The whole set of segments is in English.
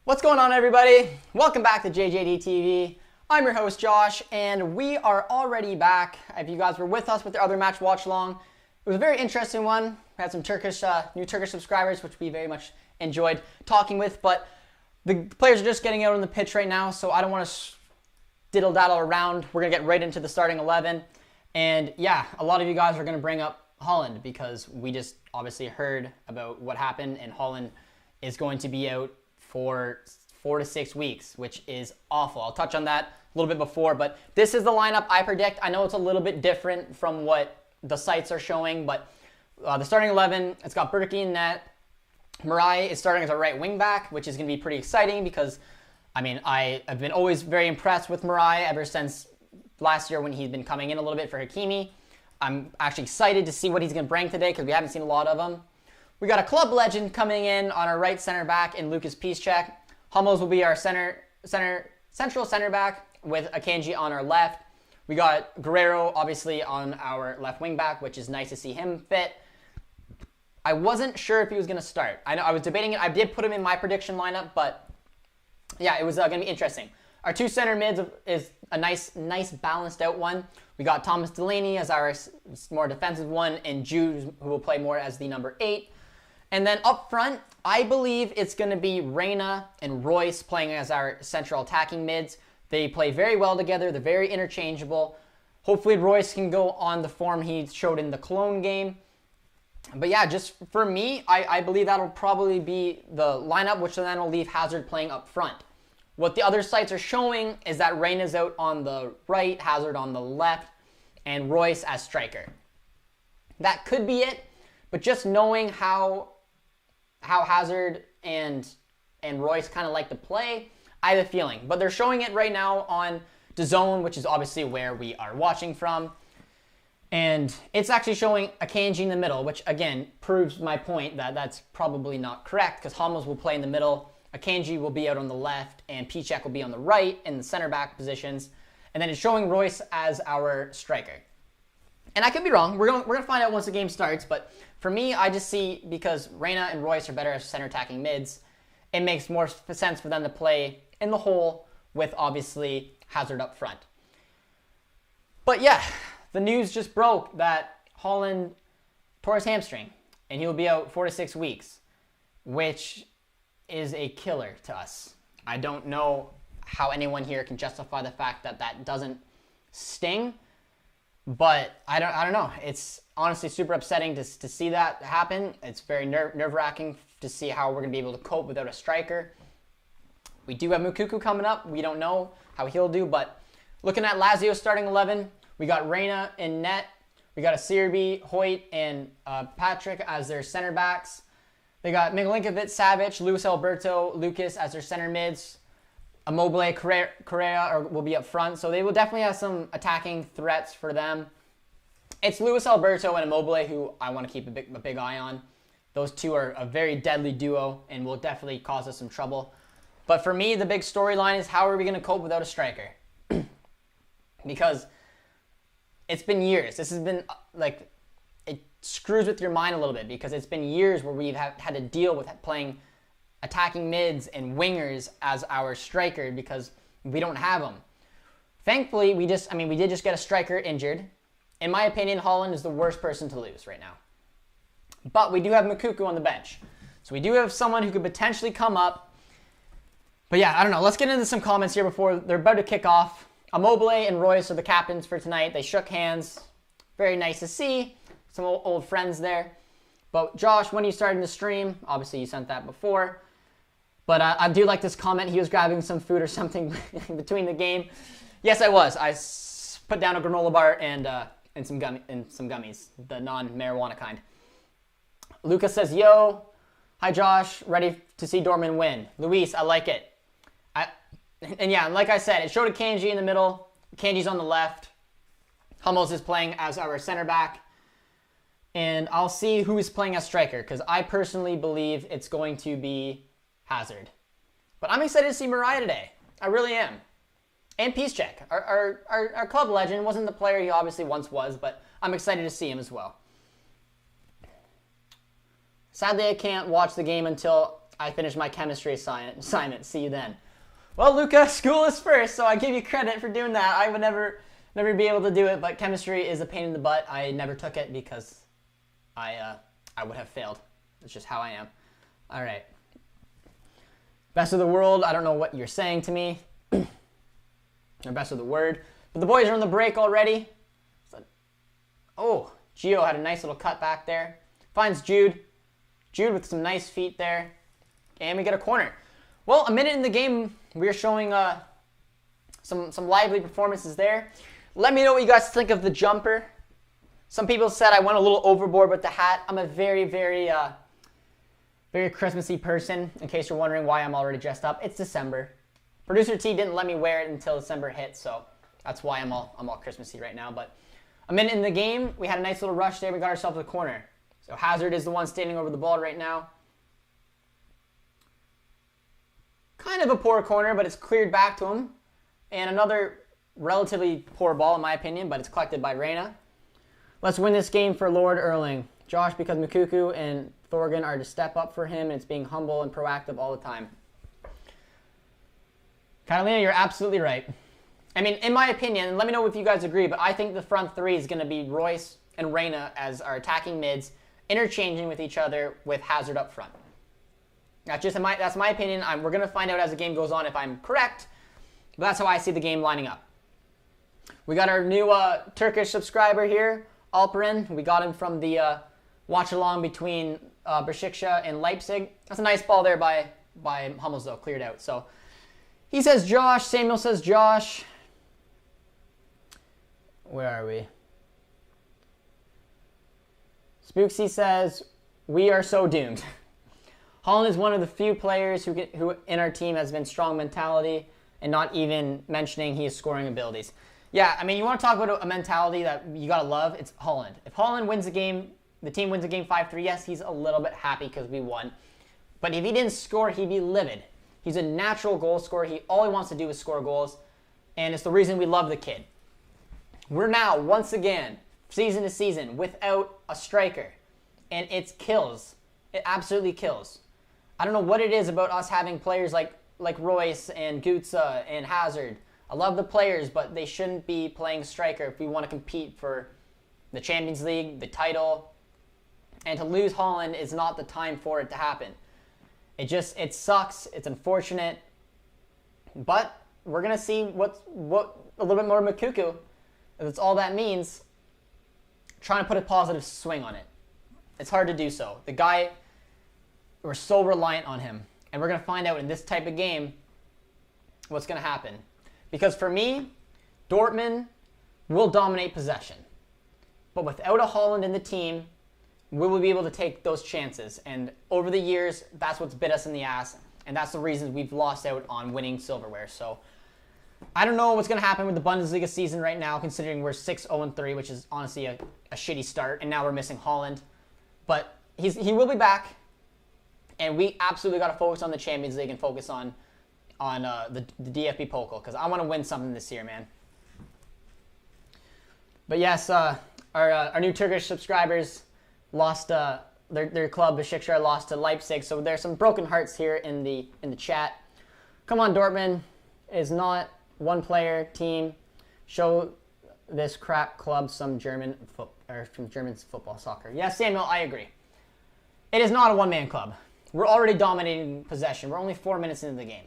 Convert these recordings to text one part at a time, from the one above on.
What's going on, everybody? Welcome back to JJD TV. I'm your host, Josh, and we are already back. If you guys were with us with the other match watch along, it was a very interesting one. We had some new Turkish subscribers, which we very much enjoyed talking with, but the players are just getting out on the pitch right now, so I don't want to diddle-daddle around. We're going to get right into the starting 11. And yeah, a lot of you guys are going to bring up Haaland because we just obviously heard about what happened, and Haaland is going to be out for 4 to 6 weeks, which is awful. I'll touch on that a little bit before, but this is the lineup I predict. I know it's a little bit different from what the sites are showing, but the starting 11, it's got Berkey in net. Mirai is starting as a right wing back, which is going to be pretty exciting because, I mean, I have been always very impressed with Mirai ever since last year when he's been coming in a little bit for Hakimi. I'm actually excited to see what he's going to bring today because we haven't seen a lot of him. We got a club legend coming in on our right center back in Lucas Piszczek. Hummels will be our central center back with Akanji on our left. We got Guerrero obviously on our left wing back, which is nice to see him fit. I wasn't sure if he was going to start. I know I was debating it. I did put him in my prediction lineup, but yeah, it was going to be interesting. Our two center mids is a nice balanced out one. We got Thomas Delaney as our more defensive one, and Jude, who will play more as the number 8. And then up front, I believe it's going to be Reina and Royce playing as our central attacking mids. They play very well together. They're very interchangeable. Hopefully Royce can go on the form he showed in the Cologne game. But yeah, just for me, I believe that'll probably be the lineup, which then will leave Hazard playing up front. What the other sites are showing is that Reina's out on the right, Hazard on the left, and Royce as striker. That could be it, but just knowing how Hazard and Royce kind of like to play, I have a feeling. But they're showing it right now on DAZN, which is obviously where we are watching from. And it's actually showing Akanji in the middle, which again proves my point that that's probably not correct because Hummels will play in the middle, Akanji will be out on the left, and Piszczek will be on the right in the center back positions. And then it's showing Royce as our striker. And I could be wrong. We're gonna find out once the game starts, but for me, I just see because Reina and Royce are better as center attacking mids, it makes more sense for them to play in the hole with obviously Hazard up front. But yeah, the news just broke that Haaland tore his hamstring and he will be out 4 to 6 weeks, which is a killer to us. I don't know how anyone here can justify the fact that that doesn't sting, but I don't know. It's honestly super upsetting to see that happen. It's very nerve-wracking to see how we're going to be able to cope without a striker. We do have Moukoko coming up. We don't know how he'll do, but looking at Lazio starting 11, we got Reina in net. We got Acerbi, Hoyt, and Patrick as their center backs. They got Milinkovic, Savic, Luis Alberto, Lucas as their center mids. Immobile, Correa will be up front, so they will definitely have some attacking threats for them. It's Luis Alberto and Immobile who I want to keep a big eye on. Those two are a very deadly duo and will definitely cause us some trouble. But for me, the big storyline is how are we going to cope without a striker? Because it's been years. This has been like, it screws with your mind a little bit because it's been years where we've had to deal with playing attacking mids and wingers as our striker because we don't have them. Thankfully, we did just get a striker injured. In my opinion, Haaland is the worst person to lose right now. But we do have Moukoko on the bench. So we do have someone who could potentially come up. But yeah, I don't know. Let's get into some comments here before they're about to kick off. Immobile and Royce are the captains for tonight. They shook hands. Very nice to see. Some old friends there. But Josh, when are you starting to stream? Obviously, you sent that before. But I do like this comment. He was grabbing some food or something between the game. Yes, I was. I put down a granola bar and some gummies, the non-marijuana kind. Lucas says, yo, hi Josh, ready to see Dortmund win. Luis, I like it. And yeah, like I said, it showed Akanji in the middle. Akanji's on the left. Hummels is playing as our center back. And I'll see who is playing as striker, because I personally believe it's going to be Hazard. But I'm excited to see Mirai today. I really am. And Piszczek. Our club legend wasn't the player he obviously once was, but I'm excited to see him as well. Sadly, I can't watch the game until I finished my chemistry assignment. See you then. Well, Luca, school is first, so I give you credit for doing that. I would never be able to do it, but chemistry is a pain in the butt. I never took it because I would have failed. It's just how I am. All right. Best of the world. I don't know what you're saying to me. Or best of the word. But the boys are on the break already. Oh, Gio had a nice little cut back there. Finds Jude. Jude with some nice feet there. And we get a corner. Well, a minute in the game, we are showing some lively performances there. Let me know what you guys think of the jumper. Some people said I went a little overboard with the hat. I'm a very, very Christmassy person, in case you're wondering why I'm already dressed up. It's December. Producer T didn't let me wear it until December hit, so that's why I'm all Christmassy right now. But a minute in the game, we had a nice little rush there. We got ourselves a corner. So Hazard is the one standing over the ball right now. Kind of a poor corner, but it's cleared back to him. And another relatively poor ball, in my opinion, but it's collected by Reyna. Let's win this game for Lord Erling. Josh, because Moukoko and Thorgan are to step up for him, and it's being humble and proactive all the time. Catalina, you're absolutely right. I mean, in my opinion, and let me know if you guys agree, but I think the front three is going to be Royce and Reyna as our attacking mids, interchanging with each other with Hazard up front. That's my opinion. We're going to find out as the game goes on if I'm correct, but that's how I see the game lining up. We got our new Turkish subscriber here, Alperin. We got him from the watch along between Besiktas and Leipzig. That's a nice ball there by Hummels, though, cleared out. So he says Josh. Samuel says Josh. Where are we? Spooksy says, we are so doomed. Haaland is one of the few players who in our team has been strong mentality, and not even mentioning his scoring abilities. Yeah, I mean, you want to talk about a mentality that you got to love, it's Haaland. If Haaland wins the game, the team wins the game 5-3, yes, he's a little bit happy because we won. But if he didn't score, he'd be livid. He's a natural goal scorer. All he wants to do is score goals, and it's the reason we love the kid. We're now, once again, season to season, without a striker. And it kills. It absolutely kills. I don't know what it is about us having players like Royce and Gutsa and Hazard. I love the players, but they shouldn't be playing striker if we want to compete for the Champions League, the title. And to lose Haaland is not the time for it to happen. It sucks. It's unfortunate. But we're going to see what a little bit more Moukoko. That's all that means. Trying to put a positive swing on it. It's hard to do so. The guy, we're so reliant on him. And we're going to find out in this type of game what's going to happen. Because for me, Dortmund will dominate possession. But without a Haaland in the team, we will be able to take those chances. And over the years, that's what's bit us in the ass. And that's the reason we've lost out on winning silverware. So I don't know what's going to happen with the Bundesliga season right now, considering we're 6-0-3, which is honestly a shitty start. And now we're missing Haaland. But he will be back. And we absolutely got to focus on the Champions League and focus on the DFB Pokal, because I want to win something this year, man. But yes, our new Turkish subscribers lost their club, Besiktas, lost to Leipzig. So there's some broken hearts here in the chat. Come on, Dortmund is not one player team. Show this crap club some German football soccer. Yes, Samuel, I agree. It is not a one-man club. We're already dominating possession. We're only 4 minutes into the game.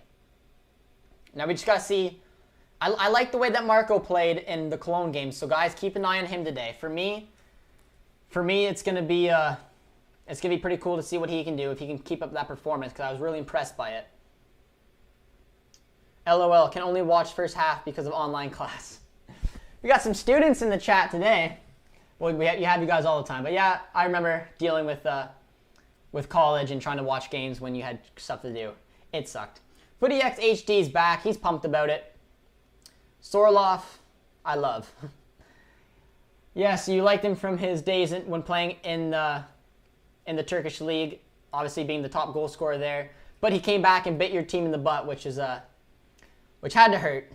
Now we just got to see. I like the way that Marco played in the Cologne game. So guys, keep an eye on him today. For me, it's gonna be pretty cool to see what he can do if he can keep up that performance, because I was really impressed by it. LOL, can only watch first half because of online class. We got some students in the chat today. Well, you have you guys all the time, but yeah, I remember dealing with college and trying to watch games when you had stuff to do. It sucked. FootyX HD's back. He's pumped about it. Sorloff, I love. Yes, you liked him from his days when playing in the Turkish league, obviously being the top goal scorer there. But he came back and bit your team in the butt, which had to hurt.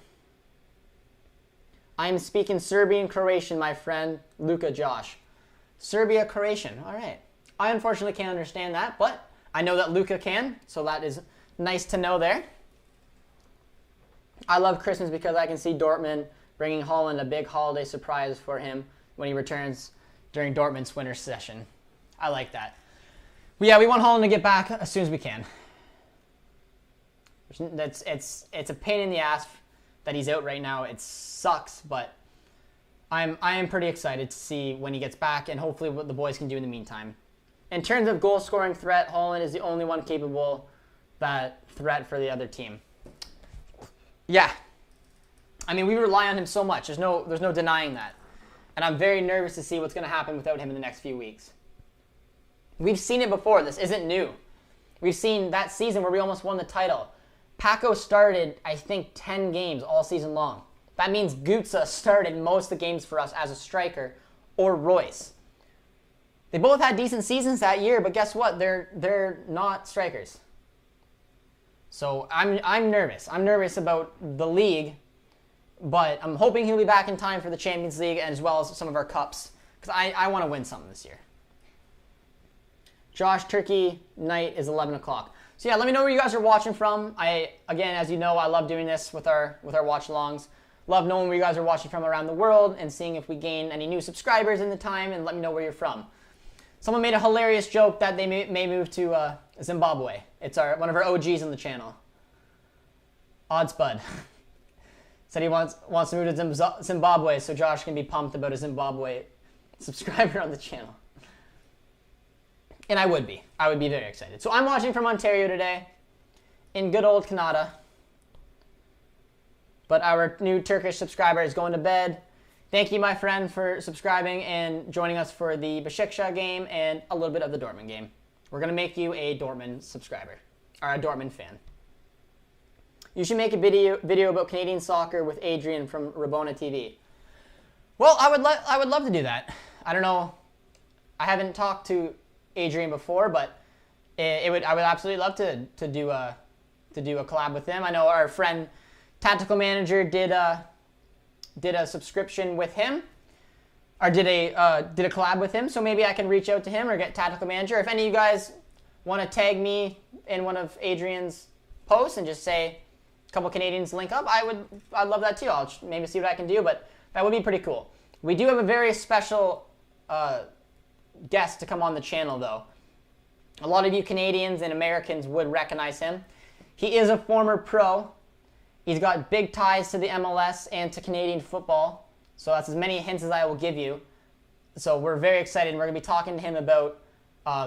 I'm speaking Serbian Croatian, my friend Luka Josh. Serbia Croatian. All right. I unfortunately can't understand that, but I know that Luka can, so that is nice to know there. I love Christmas because I can see Dortmund bringing Haaland a big holiday surprise for him when he returns during Dortmund's winter session. I like that. But yeah, we want Haaland to get back as soon as we can. It's a pain in the ass that he's out right now. It sucks, but I am pretty excited to see when he gets back and hopefully what the boys can do in the meantime. In terms of goal-scoring threat, Haaland is the only one capable that threat for the other team. Yeah. I mean, we rely on him so much. There's no denying that. And I'm very nervous to see what's going to happen without him in the next few weeks. We've seen it before. This isn't new. We've seen that season where we almost won the title. Paco started, I think, 10 games all season long. That means Gutsa started most of the games for us as a striker, or Royce. They both had decent seasons that year, but guess what? They're not strikers. So I'm nervous. I'm nervous about the league, but I'm hoping he'll be back in time for the Champions League and as well as some of our cups, because I want to win something this year. Josh, Turkey night is 11 o'clock. So yeah, let me know where you guys are watching from. Again, as you know, I love doing this with our watch-alongs. Love knowing where you guys are watching from around the world and seeing if we gain any new subscribers in the time, and let me know where you're from. Someone made a hilarious joke that they may move to Zimbabwe. It's one of our OGs on the channel. Oddsbud. Said he wants to move to Zimbabwe so Josh can be pumped about a Zimbabwe subscriber on the channel. And I would be. I would be very excited. So I'm watching from Ontario today in good old Canada. But our new Turkish subscriber is going to bed. Thank you, my friend, for subscribing and joining us for the Besiktas game and a little bit of the Dortmund game. We're going to make you a Dortmund subscriber, or a Dortmund fan. You should make a video about Canadian soccer with Adrian from Rabona TV. Well, I would love to do that. I don't know. I haven't talked to Adrian before, but I would absolutely love to do a collab with him. I know our friend Tactical Manager did a subscription with him, or did a collab with him. So maybe I can reach out to him or get Tactical Manager. If any of you guys want to tag me in one of Adrian's posts and just say a couple Canadians link up, I'd love that too. I'll maybe see what I can do, but that would be pretty cool. We do have a very special guest to come on the channel, though. A lot of you Canadians and Americans would recognize him. He is a former pro. He's got big ties to the MLS and to Canadian football. So that's as many hints as I will give you. So we're very excited. We're going to be talking to him about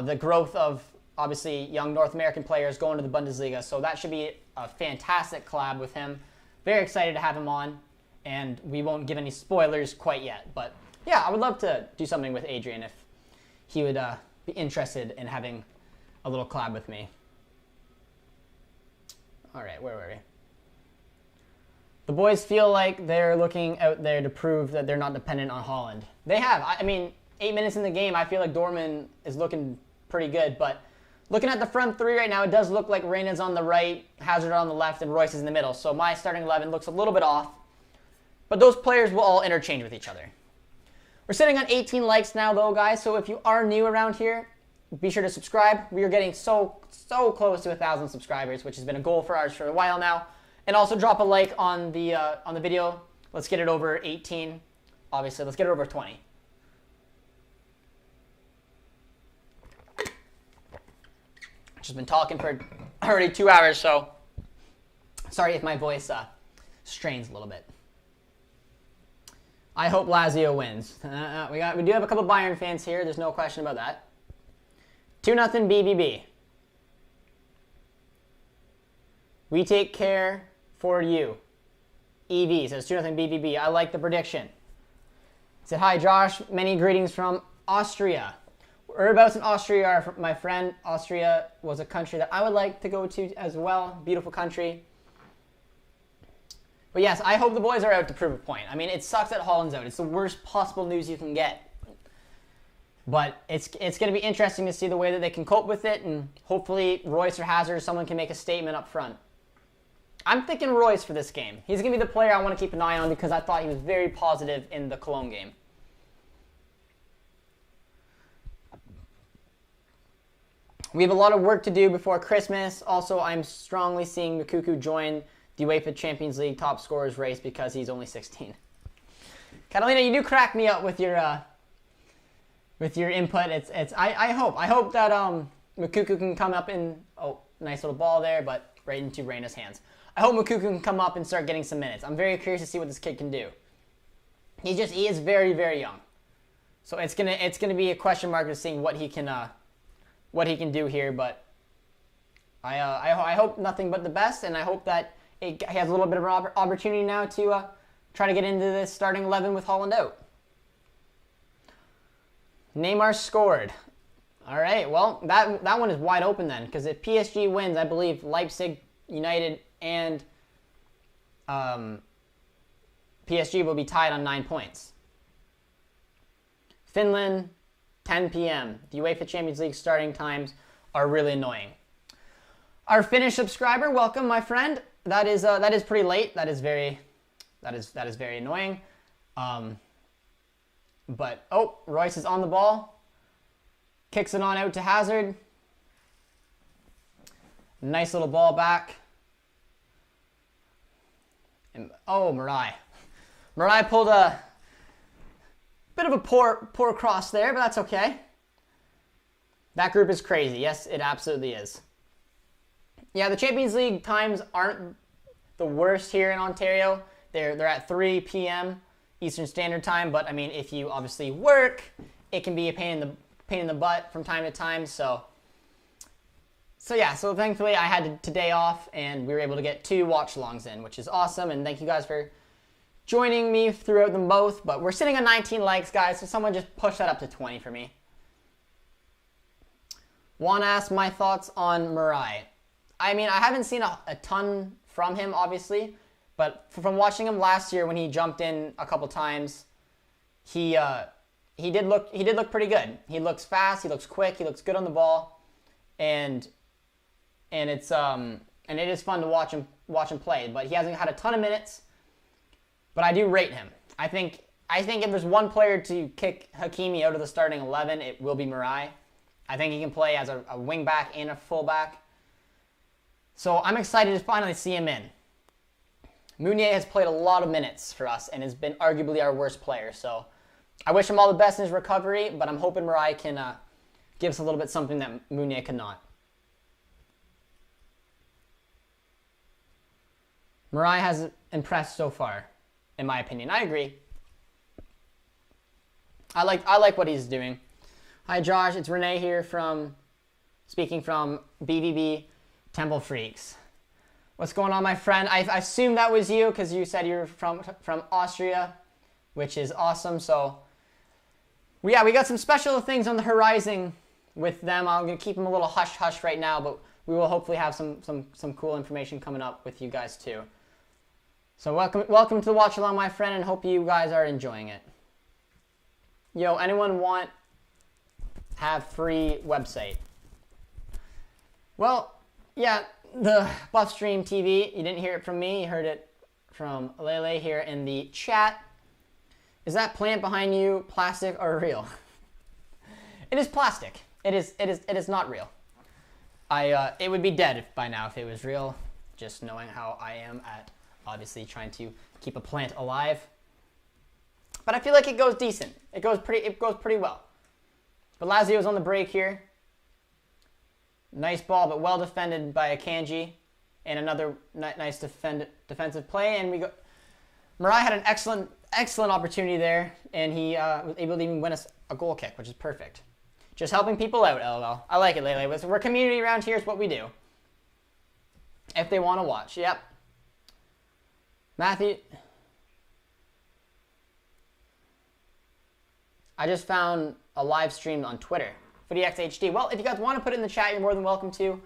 the growth of, obviously, young North American players going to the Bundesliga. So that should be a fantastic collab with him. Very excited to have him on. And we won't give any spoilers quite yet. But yeah, I would love to do something with Adrian if he would be interested in having a little collab with me. All right, where were we? The boys feel like they're looking out there to prove that they're not dependent on Haaland. They have. I mean, 8 minutes in the game, I feel like Dortmund is looking pretty good. But looking at the front three right now, it does look like Reyna's on the right, Hazard on the left, and Royce is in the middle. So my starting 11 looks a little bit off. But those players will all interchange with each other. We're sitting on 18 likes now, though, guys. So if you are new around here, be sure to subscribe. We are getting so close to 1,000 subscribers, which has been a goal for ours for a while now. And also drop a like on the video. Let's get it over 18. Obviously, let's get it over 20. Just been talking for already 2 hours, so sorry if my voice strains a little bit. I hope Lazio wins. We do have a couple Bayern fans here. There's no question about that. 2-0 BBB. We take care for you. EV says 2-0 BBB. I like the prediction. Said, hi, Josh. Many greetings from Austria. Whereabouts in Austria are my friend? Austria was a country that I would like to go to as well. Beautiful country. But yes, I hope the boys are out to prove a point. I mean, it sucks that Haaland's out. It's the worst possible news you can get. But it's going to be interesting to see the way that they can cope with it, and hopefully Royce or Hazard or someone can make a statement up front. I'm thinking Royce for this game. He's going to be the player I want to keep an eye on because I thought he was very positive in the Cologne game. We have a lot of work to do before Christmas. Also, I'm strongly seeing Moukoko join the UEFA Champions League top scorers race because he's only 16. Catalina, you do crack me up with your input. I hope that Moukoko can come up in, oh, nice little ball there, but right into Reyna's hands. I hope Moukoko can come up and start getting some minutes. I'm very curious to see what this kid can do. He is very, very young. So it's gonna be a question mark of seeing what he can do here, but I hope nothing but the best, and I hope that he has a little bit of an opportunity now to try to get into this starting 11 with Haaland out. Neymar scored. All right, well, that one is wide open then, because if PSG wins, I believe Leipzig, United, and PSG will be tied on 9 points. Finland, 10 p.m. The UEFA Champions League starting times are really annoying. Our Finnish subscriber, welcome, my friend. That is pretty late. That is very annoying. But oh, Royce is on the ball. Kicks it on out to Hazard. Nice little ball back. And, oh, Mirai. Mirai pulled a bit of a poor cross there, but that's okay. That group is crazy. Yes, it absolutely is. Yeah, the Champions League times aren't the worst here in Ontario. They're at 3 p.m. Eastern Standard Time, but I mean, if you obviously work, it can be a pain in the butt from time to time. So yeah, so thankfully I had today off, and we were able to get 2 watch-alongs in, which is awesome. And thank you guys for joining me throughout them both. But we're sitting on 19 likes, guys, so someone just push that up to 20 for me. Juan asked my thoughts on Mirai. I mean, I haven't seen a ton from him, obviously, but from watching him last year when he jumped in a couple times, he did look pretty good. He looks fast, he looks quick, he looks good on the ball, and it is fun to watch him play. But he hasn't had a ton of minutes, but I do rate him. I think if there's one player to kick Hakimi out of the starting 11, it will be Mirai. I think he can play as a wing back and a full back. So I'm excited to finally see him in. Meunier has played a lot of minutes for us and has been arguably our worst player. So I wish him all the best in his recovery, but I'm hoping Mirai can give us a little bit something that Meunier cannot. Mirai has impressed so far, in my opinion. I agree. I like what he's doing. Hi Josh, it's Renee here speaking from BVB Temple Freaks. What's going on, my friend? I assume that was you because you said you're from Austria, which is awesome. So, yeah, we got some special things on the horizon with them. I'm gonna keep them a little hush-hush right now, but we will hopefully have some cool information coming up with you guys too. So welcome to the watch along, my friend, and hope you guys are enjoying it. Yo, anyone have free website? Well, yeah, the Buffstream TV, you didn't hear it from me, you heard it from Lele here in the chat. Is that plant behind you plastic or real? It is plastic. It is not real. It would be dead by now if it was real, just knowing how I am at obviously trying to keep a plant alive. But I feel like it goes decent. It goes pretty well. But Lazio's on the break here. Nice ball, but well defended by Akanji. And another nice defensive play. And Mirai had an excellent opportunity there. And he was able to even win us a goal kick, which is perfect. Just helping people out, LOL. I like it, Lele. We're community around here is what we do. If they want to watch. Yep. Matthew. I just found a live stream on Twitter. FootyXHD. Well, if you guys want to put it in the chat, you're more than welcome to.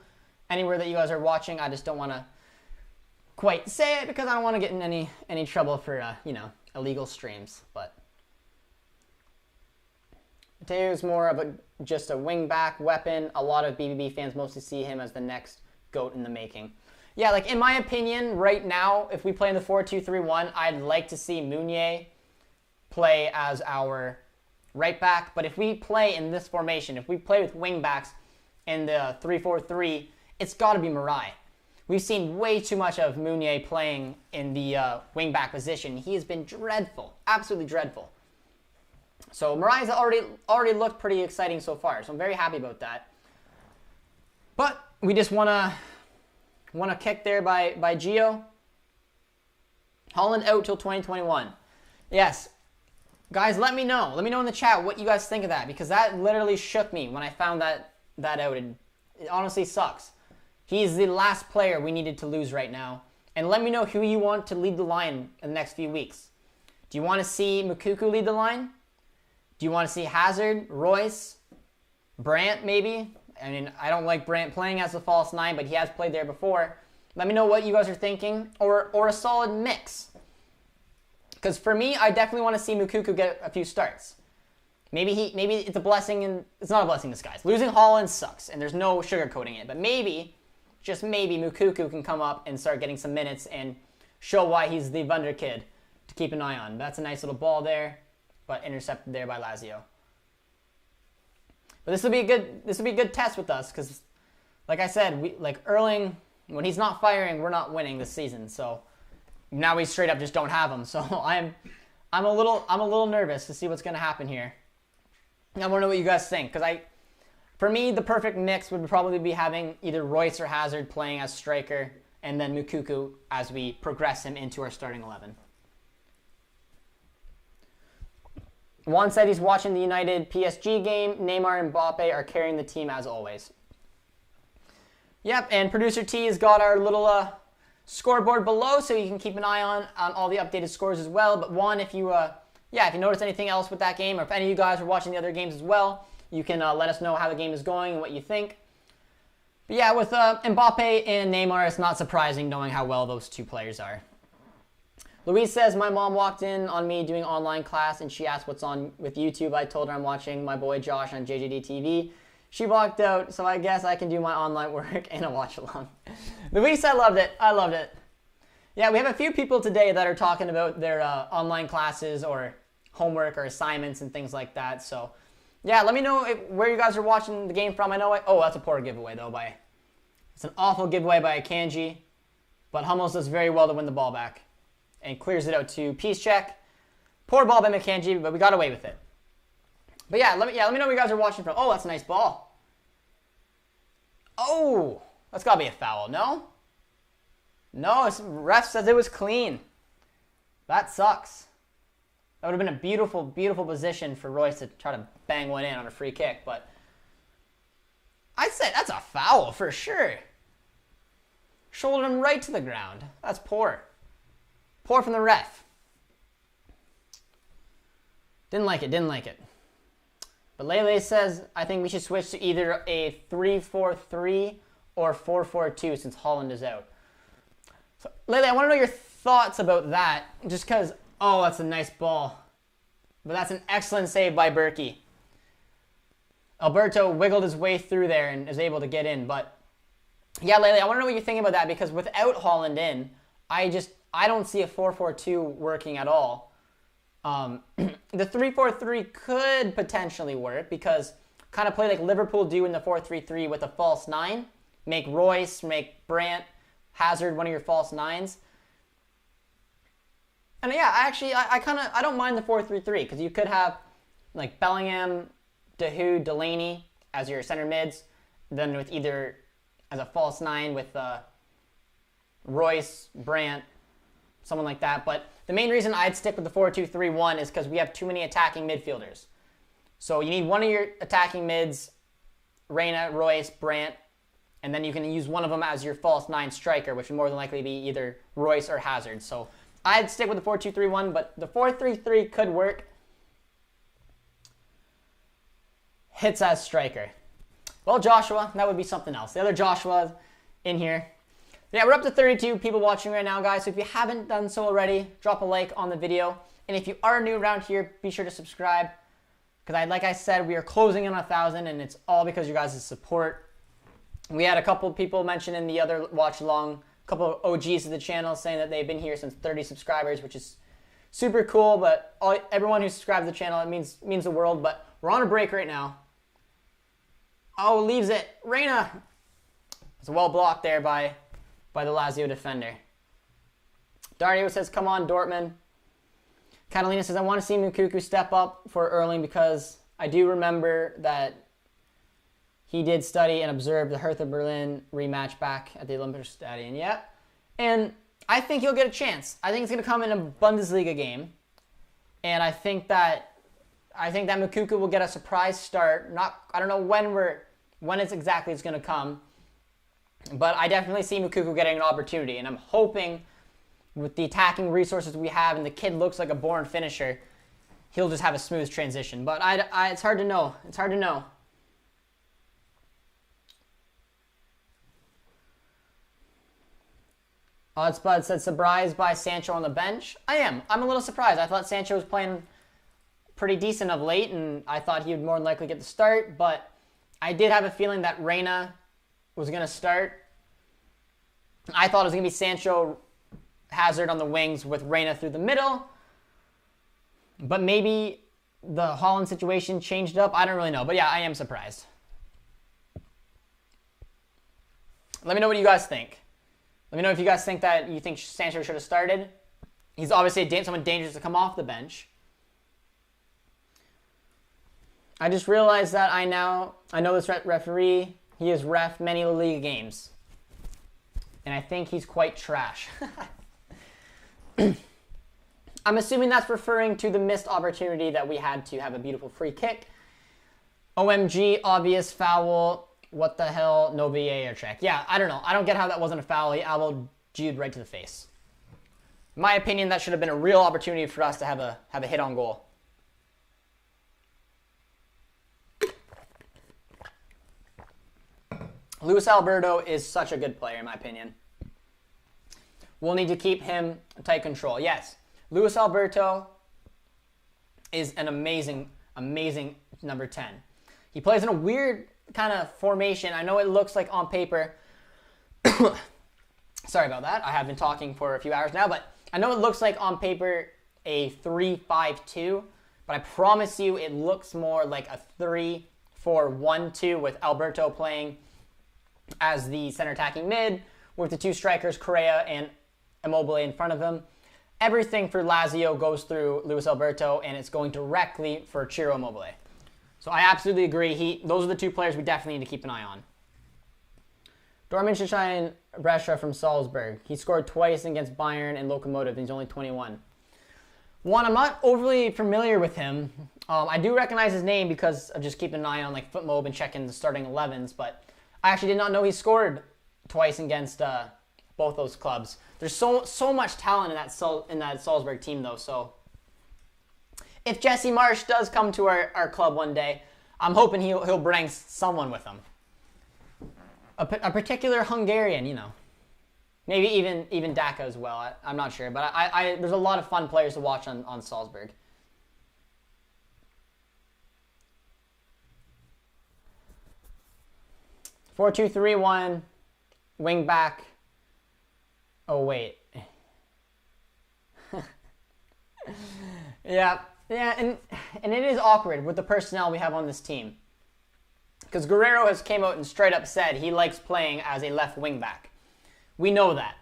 Anywhere that you guys are watching, I just don't want to quite say it because I don't want to get in any trouble for, illegal streams. But Mateo's more of just a wing-back weapon. A lot of BBB fans mostly see him as the next GOAT in the making. Yeah, like in my opinion, right now, if we play in the 4-2-3-1, I'd like to see Meunier play as our right back. But if we play in this formation, if we play with wing backs, in the 3-4-3, it's got to be Marai. We've seen way too much of Meunier playing in the wing-back position. He has been dreadful, absolutely dreadful. So Marai's already looked pretty exciting so far, so I'm very happy about that. But we just want to kick there by Gio. Haaland out till 2021. Yes. Guys, let me know. Let me know in the chat what you guys think of that, because that literally shook me when I found that out. It honestly sucks. He's the last player we needed to lose right now. And let me know who you want to lead the line in the next few weeks. Do you want to see Moukoko lead the line? Do you want to see Hazard, Royce, Brandt maybe? I mean, I don't like Brandt playing as a false 9, but he has played there before. Let me know what you guys are thinking, or a solid mix. Because for me, I definitely want to see Moukoko get a few starts. Maybe it's a blessing, and it's not a blessing in disguise. Losing Haaland sucks, and there's no sugarcoating it. But maybe, just maybe, Moukoko can come up and start getting some minutes and show why he's the Wunder Kid to keep an eye on. That's a nice little ball there, but intercepted there by Lazio. But this will be a good test with us, because, like I said, Erling, when he's not firing, we're not winning this season. So now we straight up just don't have him. So I'm a little nervous to see what's going to happen here. I want to know what you guys think, because for me, the perfect mix would probably be having either Royce or Hazard playing as striker, and then Moukoko as we progress him into our starting 11. Juan said he's watching the United PSG game. Neymar and Mbappe are carrying the team as always. Yep, and Producer T has got our little scoreboard below, so you can keep an eye on all the updated scores as well. But Juan, if you notice anything else with that game, or if any of you guys are watching the other games as well, you can let us know how the game is going and what you think. But yeah, with Mbappe and Neymar, it's not surprising knowing how well those two players are. Louise says, my mom walked in on me doing online class and she asked what's on with YouTube. I told her I'm watching my boy Josh on JJD TV. She walked out, so I guess I can do my online work and a watch along. Louise, I loved it. I loved it. Yeah, we have a few people today that are talking about their online classes or homework or assignments and things like that. So yeah, let me know where you guys are watching the game from. I know oh, that's a poor giveaway though. It's an awful giveaway by Akanji, but Hummels does very well to win the ball back and clears it out to Peace Check. Poor ball by McKenzie, but we got away with it. But yeah, let me know where you guys are watching from. Oh, that's a nice ball. Oh, that's got to be a foul, no? No, ref says it was clean. That sucks. That would have been a beautiful, beautiful position for Royce to try to bang one in on a free kick, but I'd say that's a foul for sure. Shouldered him right to the ground. That's poor. Poor from the ref. Didn't like it. But Lele says, I think we should switch to either a 3-4-3 or 4-4-2 since Haaland is out. So, Lele, I want to know your thoughts about that. Just because, oh, that's a nice ball. But that's an excellent save by Berkey. Alberto wiggled his way through there and is able to get in. But, yeah, Lele, I want to know what you're thinking about that, because without Haaland in, I don't see a 4-4-2 working at all. The 3-4-3 could potentially work, because kind of play like Liverpool do in the 4-3-3 with a false 9. Make Royce, make Brandt, Hazard one of your false 9s. And yeah, I don't mind the 4-3-3, because you could have like Bellingham, Dahoud, Delaney as your center mids, then with either as a false 9 with Royce, Brandt, someone like that. But the main reason I'd stick with the 4-2-3-1 is because we have too many attacking midfielders. So you need one of your attacking mids, Reina, Royce, Brandt, and then you can use one of them as your false 9 striker, which would more than likely be either Royce or Hazard. So I'd stick with the 4-2-3-1, but the 4-3-3 could work. Hits as striker. Well, Joshua, that would be something else. The other Joshua in here. Yeah, we're up to 32 people watching right now, guys. So if you haven't done so already, drop a like on the video. And if you are new around here, be sure to subscribe. Because like I said, we are closing in on 1,000, and it's all because of your guys' support. We had a couple of people mention in the other watch along, a couple of OGs of the channel saying that they've been here since 30 subscribers, which is super cool. But everyone who subscribed to the channel, it means the world. But we're on a break right now. Oh, leaves it. Reina. It's well blocked there by the Lazio defender. Dario says, come on, Dortmund. Catalina says, I want to see Moukoko step up for Erling because I do remember that he did study and observe the Hertha Berlin rematch back at the Olympic Stadium. Yeah. And I think he'll get a chance. I think it's going to come in a Bundesliga game. And I think that Moukoko will get a surprise start. I don't know when it's going to come. But I definitely see Moukoko getting an opportunity. And I'm hoping with the attacking resources we have and the kid looks like a born finisher, he'll just have a smooth transition. But it's hard to know. It's hard to know. Oddsbud said, surprised by Sancho on the bench. I am. I'm a little surprised. I thought Sancho was playing pretty decent of late, and I thought he would more than likely get the start. But I did have a feeling that Reina was going to start. I thought it was going to be Sancho, Hazard on the wings with Reina through the middle. But maybe the Haaland situation changed up. I don't really know. But yeah, I am surprised. Let me know what you guys think. Let me know if you guys think that you think Sancho should have started. He's obviously someone dangerous to come off the bench. I just realized that I know this referee. He has ref many La Liga games. And I think he's quite trash. I'm assuming that's referring to the missed opportunity that we had to have a beautiful free kick. OMG, obvious foul. What the hell? No VAR check. Yeah, I don't know. I don't get how that wasn't a foul. He elbowed Jude right to the face. In my opinion, that should have been a real opportunity for us to have a hit on goal. Luis Alberto is such a good player, in my opinion. We'll need to keep him tight control. Yes, Luis Alberto is an amazing, amazing number 10. He plays in a weird kind of formation. I know it looks like on paper. Sorry about that. I have been talking for a few hours now, but I know it looks like on paper a 3-5-2, but I promise you it looks more like a 3-4-1-2 with Alberto playing as the center attacking mid with the two strikers, Correa and Immobile in front of him. Everything for Lazio goes through Luis Alberto, and it's going directly for Ciro Immobile. So I absolutely agree. Those are the two players we definitely need to keep an eye on. Dortmund should shine Brescia from Salzburg. He scored twice against Bayern and Lokomotiv, and he's only 21. One, I'm not overly familiar with him. I do recognize his name because of just keeping an eye on like FootMob and checking the starting 11s, but I actually did not know he scored twice against both those clubs. There's so much talent in that Salzburg team, though, so if Jesse Marsch does come to our club one day, I'm hoping he'll bring someone with him. A particular Hungarian, you know. Maybe even Daka as well. I'm not sure. But there's a lot of fun players to watch on Salzburg. – 4-2-3-1. Wing back. Oh, wait. Yeah. Yeah, and it is awkward with the personnel we have on this team. Because Guerrero has came out and straight up said he likes playing as a left wing back. We know that.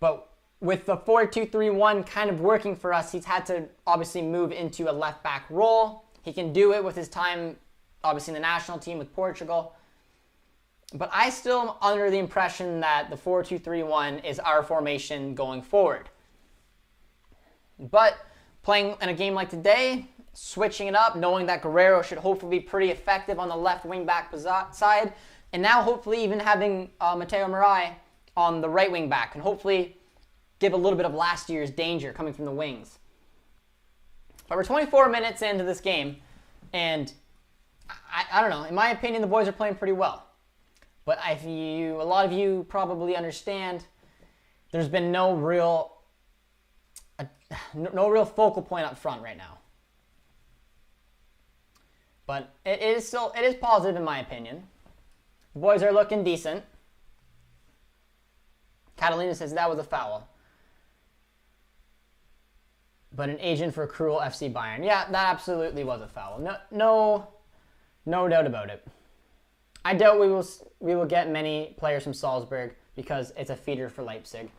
But with the 4-2-3-1 kind of working for us, he's had to obviously move into a left back role. He can do it with his time, obviously, in the national team with Portugal. But I still am under the impression that the 4-2-3-1 is our formation going forward. But playing in a game like today, switching it up, knowing that Guerrero should hopefully be pretty effective on the left wing-back side, and now hopefully even having Matteo Marai on the right wing-back, and hopefully give a little bit of last year's danger coming from the wings. But we're 24 minutes into this game, and I don't know. In my opinion, the boys are playing pretty well. But a lot of you probably understand, there's been no real focal point up front right now. But it is positive in my opinion. The boys are looking decent. Catalina says that was a foul. But an agent for cruel FC Bayern. Yeah, that absolutely was a foul. No doubt about it. I doubt we will get many players from Salzburg because it's a feeder for Leipzig.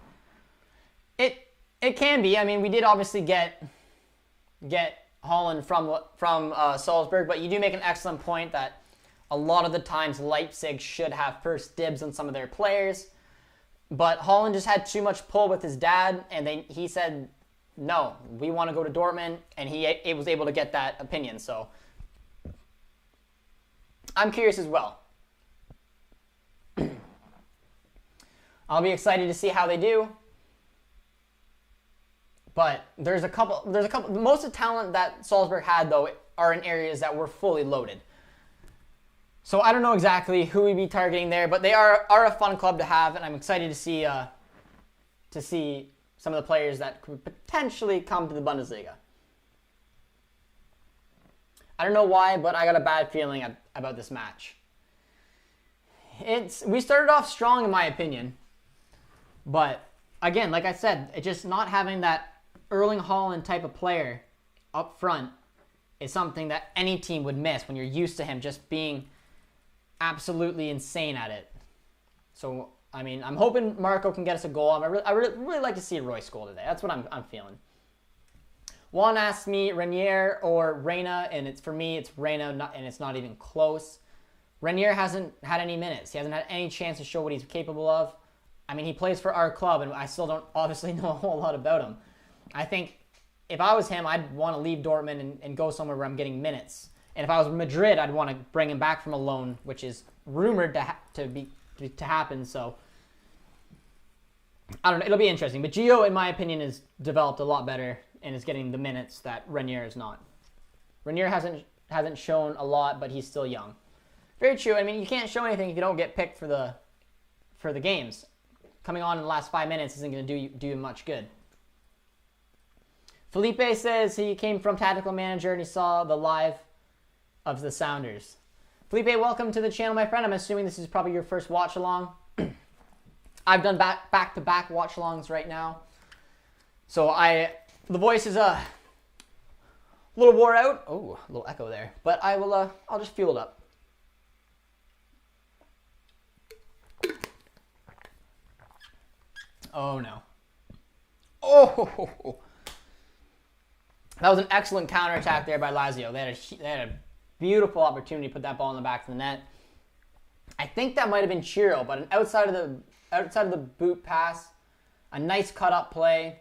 It can be. I mean, we did obviously get Haaland from Salzburg, but you do make an excellent point that a lot of the times Leipzig should have first dibs on some of their players. But Haaland just had too much pull with his dad, and he said, no, we want to go to Dortmund, and he was able to get that opinion. So I'm curious as well. I'll be excited to see how they do. But there's a couple. Most of the talent that Salzburg had, though, are in areas that were fully loaded. So I don't know exactly who we'd be targeting there, but they are a fun club to have, and I'm excited to see some of the players that could potentially come to the Bundesliga. I don't know why, but I got a bad feeling about this match. We started off strong, in my opinion, but again, like I said, it's just not having that Erling Haaland type of player up front is something that any team would miss when you're used to him just being absolutely insane at it. So, I mean, I'm hoping Marco can get us a goal. I really like to see Royce goal today. That's what I'm feeling. Juan asked me Renier or Reyna, and for me, it's Reyna, and it's not even close. Renier hasn't had any minutes. He hasn't had any chance to show what he's capable of. I mean, he plays for our club, and I still don't obviously know a whole lot about him. I think if I was him, I'd want to leave Dortmund and go somewhere where I'm getting minutes. And if I was Madrid, I'd want to bring him back from a loan, which is rumored to happen. So I don't know. It'll be interesting. But Gio, in my opinion, has developed a lot better and is getting the minutes that Renier is not. Renier hasn't shown a lot, but he's still young. Very true. I mean, you can't show anything if you don't get picked for the games. Coming on in the last 5 minutes isn't going to do you much good. Felipe says he came from Tactical Manager and he saw the live of the Sounders. Felipe, welcome to the channel, my friend. I'm assuming this is probably your first watch along. I've done back-to-back watch alongs right now. So the voice is a little wore out. Oh, a little echo there. But I'll just fuel it up. Oh no. Oh, that was an excellent counterattack there by Lazio. They had a beautiful opportunity to put that ball in the back of the net. I think that might have been Chiro, but an outside of the boot pass, a nice cut-up play.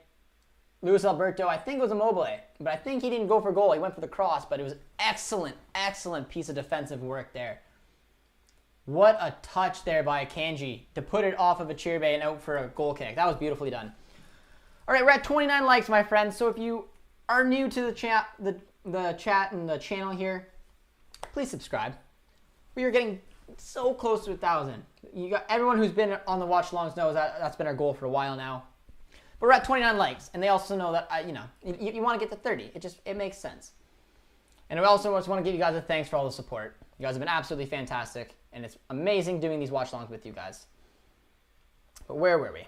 Luis Alberto, I think it was Immobile, but I think he didn't go for goal. He went for the cross, but it was excellent piece of defensive work there. What a touch there by Akanji to put it off of a Chirbe and out for a goal kick. That was beautifully done. All right, we're at 29 likes, my friends. So if you are new to the chat and the channel here, please subscribe. We are getting so close to 1,000. Everyone who's been on the watch longs knows that's been our goal for a while now. But we're at 29 likes, and they also know that you want to get to 30. It makes sense. And we also just want to give you guys a thanks for all the support. You guys have been absolutely fantastic, and it's amazing doing these watch longs with you guys. But where were we?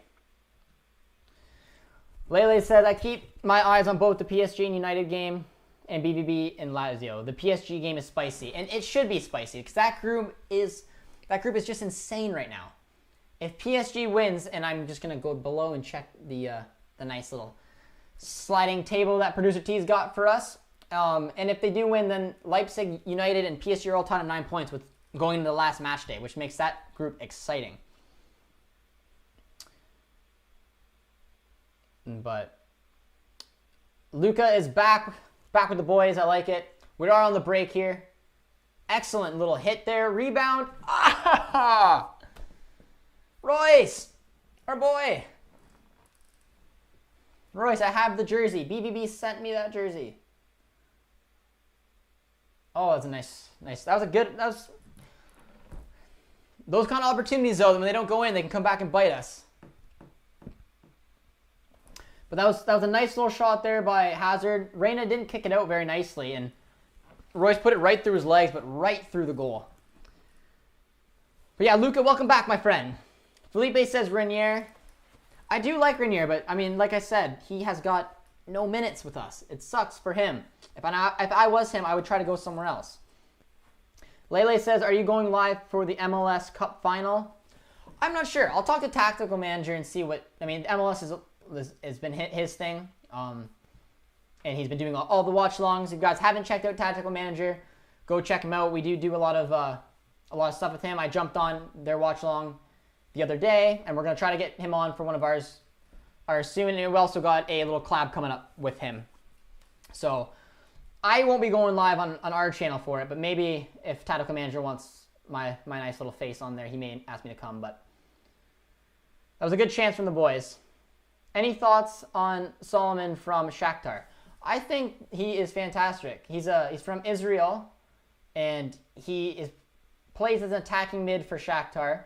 Lele said, I keep my eyes on both the PSG and United game and BVB and Lazio. The PSG game is spicy, and it should be spicy because that group is just insane right now. If PSG wins, and I'm just gonna go below and check the nice little sliding table that producer T's got for us, and if they do win, then Leipzig, United, and PSG are all tied at 9 points with going into the last match day, which makes that group exciting. But Luca is back with the boys. I like it. We are on the break here. Excellent little hit there. Rebound. Ah! Royce, our boy. Royce, I have the jersey. BBB sent me that jersey. Oh, that's a nice. Those kind of opportunities, though, when they don't go in, they can come back and bite us. But that was a nice little shot there by Hazard. Reyna didn't kick it out very nicely, and Royce put it right through his legs, but right through the goal. But yeah, Luca, welcome back, my friend. Felipe says Renier. I do like Renier, but I mean, like I said, he has got no minutes with us. It sucks for him. If I was him, I would try to go somewhere else. Lele says, are you going live for the MLS Cup final? I'm not sure. I'll talk to Tactical Manager and see what... I mean, MLS has been his thing. And he's been doing all the watch-alongs. If you guys haven't checked out Tactical Manager, go check him out. We do a lot of stuff with him. I jumped on their watch-along the other day, and we're going to try to get him on for one of ours soon. And we also got a little collab coming up with him. So I won't be going live on our channel for it, but maybe if Tactical Manager wants my nice little face on there, he may ask me to come. But that was a good chance from the boys. Any thoughts on Solomon from Shakhtar? I think he is fantastic. He's from Israel, and he plays as an attacking mid for Shakhtar.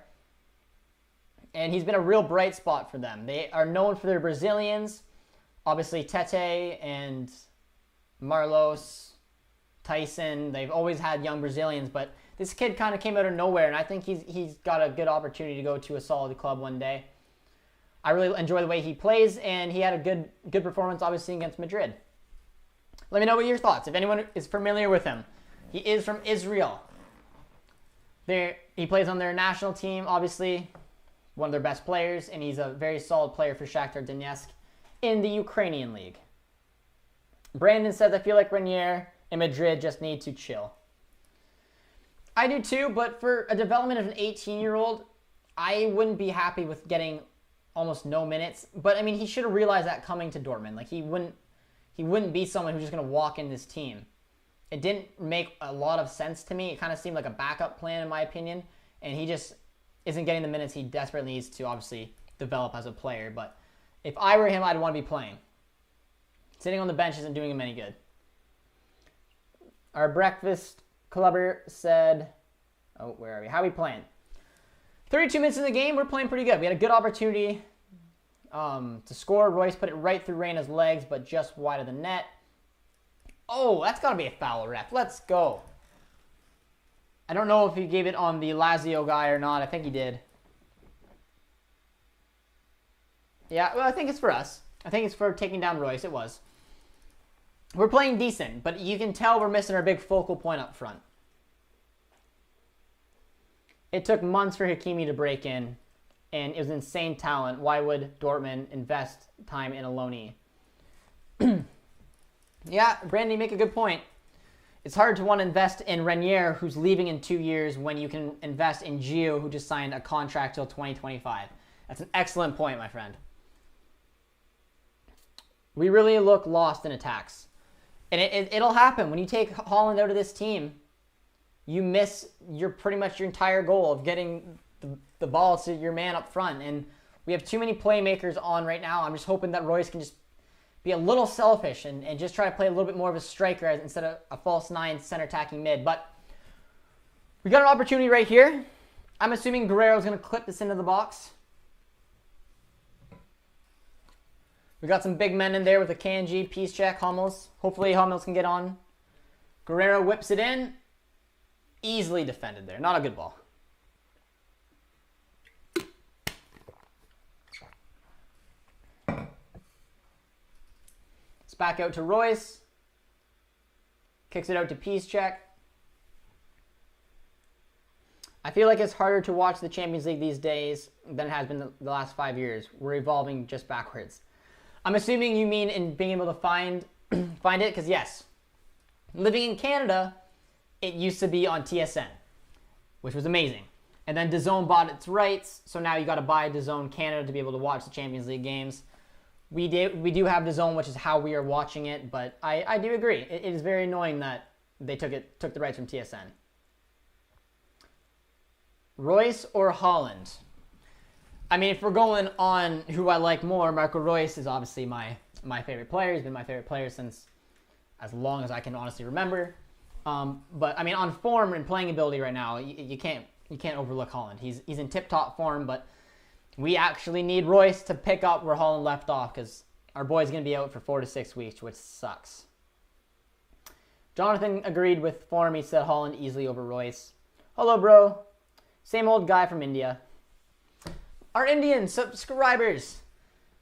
And he's been a real bright spot for them. They are known for their Brazilians. Obviously, Tete and Marlos, Tyson. They've always had young Brazilians, but this kid kind of came out of nowhere, and I think he's got a good opportunity to go to a solid club one day. I really enjoy the way he plays, and he had a good performance, obviously, against Madrid. Let me know what your thoughts. If anyone is familiar with him, he is from Israel. He plays on their national team, obviously, one of their best players, and he's a very solid player for Shakhtar Donetsk in the Ukrainian league. Brandon says, I feel like Renier and Madrid just need to chill. I do too, but for a development of an 18-year-old, I wouldn't be happy with getting almost no minutes. But, I mean, he should have realized that coming to Dortmund. Like, he wouldn't be someone who's just going to walk in this team. It didn't make a lot of sense to me. It kind of seemed like a backup plan, in my opinion. And he just isn't getting the minutes he desperately needs to, obviously, develop as a player. But if I were him, I'd want to be playing. Sitting on the bench isn't doing him any good. Our breakfast clubber said, oh, where are we? How are we playing? 32 minutes in the game, we're playing pretty good. We had a good opportunity to score. Royce put it right through Reyna's legs, but just wide of the net. Oh, that's got to be a foul, ref. Let's go. I don't know if he gave it on the Lazio guy or not. I think he did. Yeah, well, I think it's for us. I think it's for taking down Royce. It was. We're playing decent, but you can tell we're missing our big focal point up front. It took months for Hakimi to break in, and it was insane talent. Why would Dortmund invest time in a loanee? Yeah, Brandy, make a good point. It's hard to want to invest in Renier, who's leaving in 2 years, when you can invest in Gio, who just signed a contract till 2025. That's an excellent point, my friend. We really look lost in attacks. And it'll happen. When you take Haaland out of this team, you miss pretty much your entire goal of getting the ball to your man up front. And we have too many playmakers on right now. I'm just hoping that Royce can just be a little selfish and just try to play a little bit more of a striker instead of a false nine center attacking mid. But we got an opportunity right here. I'm assuming Guerrero is going to clip this into the box. We got some big men in there with a Kanji, Peace check, Hummels. Hopefully Hummels can get on. Guerrero whips it in. Easily defended there. Not a good ball. It's back out to Royce. Kicks it out to Peace check. I feel like it's harder to watch the Champions League these days than it has been the last 5 years. We're evolving just backwards. I'm assuming you mean in being able to find it, because yes, living in Canada, it used to be on TSN, which was amazing. And then DAZN bought its rights, so now you got to buy DAZN Canada to be able to watch the Champions League games. We do have DAZN, which is how we are watching it, but I do agree. It is very annoying that they took the rights from TSN. Royce or Haaland? I mean, if we're going on who I like more, Marco Reus is obviously my favorite player. He's been my favorite player since as long as I can honestly remember. But I mean, on form and playing ability right now, you can't overlook Haaland. He's in tip-top form, but we actually need Reus to pick up where Haaland left off because our boy's going to be out for 4 to 6 weeks, which sucks. Jonathan agreed with form. He said Haaland easily over Reus. Hello, bro. Same old guy from India. Our Indian subscribers,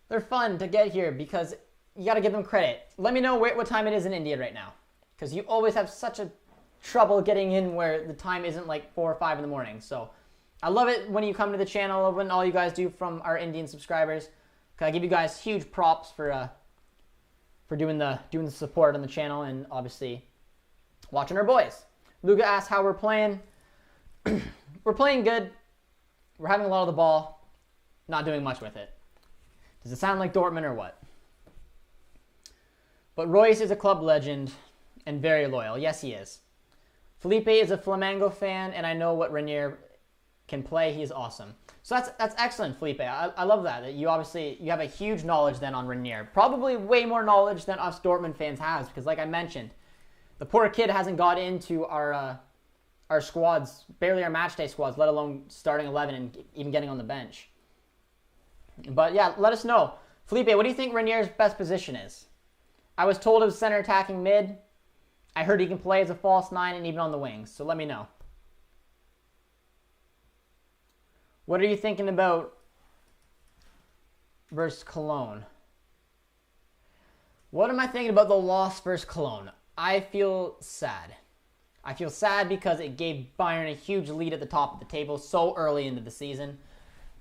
they're fun to get here because you got to give them credit. Let me know what time it is in India right now, because you always have such a trouble getting in where the time isn't like 4 or 5 in the morning. So I love it when you come to the channel, when all you guys do from our Indian subscribers. I give you guys huge props for doing the support on the channel and obviously watching our boys. Luca asks how we're playing. We're playing good. We're having a lot of the ball, not doing much with it. Does it sound like Dortmund or what? But Royce is a club legend and very loyal. Yes, he is. Felipe is a Flamengo fan, and I know what Ranier can play. He is awesome. So that's excellent, Felipe. I love that you have a huge knowledge then on Ranier. Probably way more knowledge than us Dortmund fans has, because like I mentioned, the poor kid hasn't got into our squads, barely our matchday squads, let alone starting 11 and even getting on the bench. But yeah, let us know. Felipe, what do you think Ranier's best position is? I was told it was center attacking mid. I heard he can play as a false 9 and even on the wings, so let me know. What are you thinking about versus Cologne? What am I thinking about the loss versus Cologne? I feel sad. I feel sad because it gave Bayern a huge lead at the top of the table so early into the season.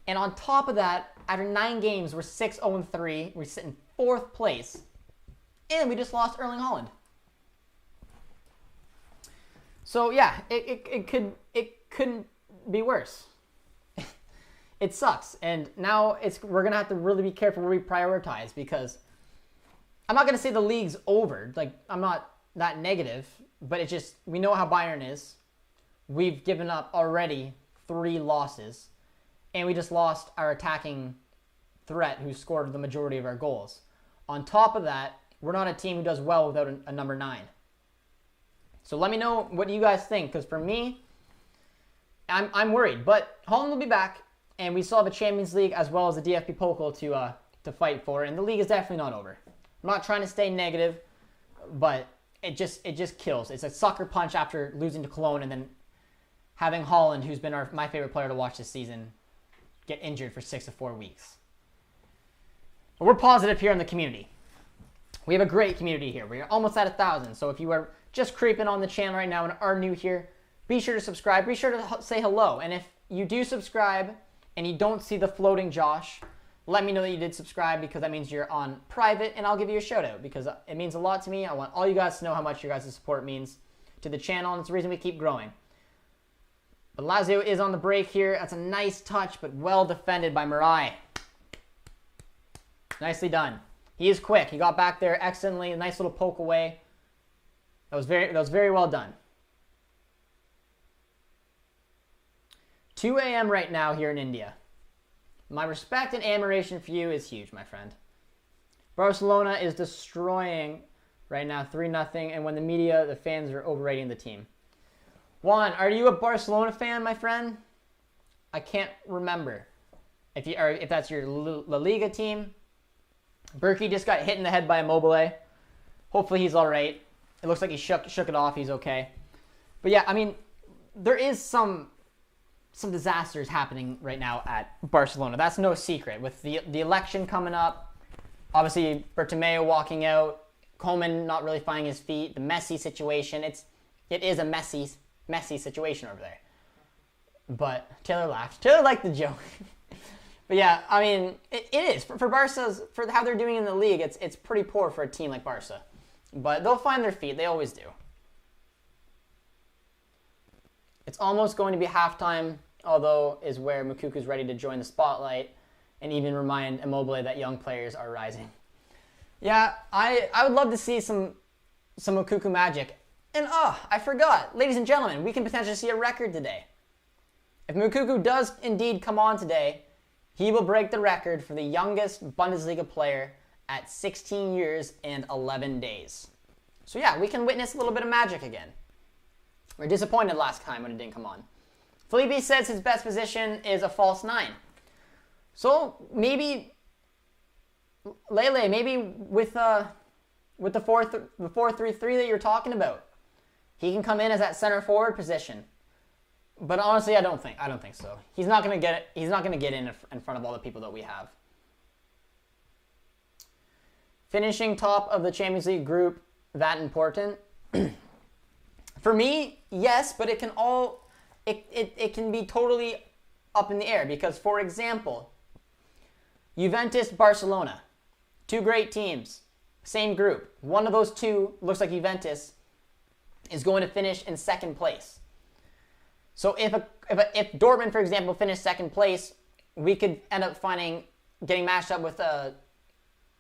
And on top of that, after 9 games, we're 6-0-3. We sit in 4th place. And we just lost Erling Haaland. So yeah, it couldn't be worse. It sucks. And now we're going to have to really be careful where we prioritize, because I'm not going to say the league's over. Like, I'm not that negative, but it's just, we know how Bayern is. We've given up already 3 losses, and we just lost our attacking threat who scored the majority of our goals. On top of that, we're not a team who does well without a number 9. So let me know what you guys think, because for me, I'm worried. But Haaland will be back, and we still have a Champions League as well as the DFB Pokal to fight for, and the league is definitely not over. I'm not trying to stay negative, but it just kills. It's a sucker punch after losing to Cologne and then having Haaland, who's been my favorite player to watch this season, get injured for 6 to 4 weeks. But we're positive here in the community. We have a great community here. We're almost at 1,000. So if you are just creeping on the channel right now and are new here, be sure to subscribe. Be sure to say hello. And if you do subscribe and you don't see the floating Josh, let me know that you did subscribe, because that means you're on private, and I'll give you a shout out, because it means a lot to me. I want all you guys to know how much your guys' support means to the channel, and it's the reason we keep growing. But Lazio is on the break here. That's a nice touch, but well defended by Mirai. Nicely done. He is quick. He got back there excellently. A nice little poke away. That was very well done. 2 a.m. right now here in India. My respect and admiration for you is huge, my friend. Barcelona is destroying right now, 3-0, and when the media, the fans are overrating the team. Juan, are you a Barcelona fan, my friend? I can't remember if that's your La Liga team. Berkey just got hit in the head by Immobile. Hopefully he's all right. It looks like he shook it off. He's okay. But yeah, I mean, there is some disasters happening right now at Barcelona. That's no secret. With the election coming up, obviously Bartomeu walking out, Koeman not really finding his feet, the Messi situation. It is a messy situation over there. But Taylor laughed. Taylor liked the joke. But yeah, I mean, it is. For Barca's, for how they're doing in the league, it's pretty poor for a team like Barca. But they'll find their feet. They always do. It's almost going to be halftime, although is where Moukoukou's ready to join the spotlight and even remind Immobile that young players are rising. Yeah, I would love to see some Moukoko magic. And I forgot. Ladies and gentlemen, we can potentially see a record today. If Moukoko does indeed come on today, he will break the record for the youngest Bundesliga player at 16 years and 11 days. So yeah, we can witness a little bit of magic again. We were disappointed last time when it didn't come on. Felipe says his best position is a false 9. So maybe Lele, maybe with the 4-3-3 that you're talking about, he can come in as that center forward position. But honestly, I don't think so. He's not gonna get in front of all the people that we have. Finishing top of the Champions League group, that important? For me, yes, but it can be totally up in the air because, for example, Juventus, Barcelona, two great teams, same group. One of those two looks like Juventus is going to finish in second place. So if Dortmund, for example, finished second place, we could end up getting matched up with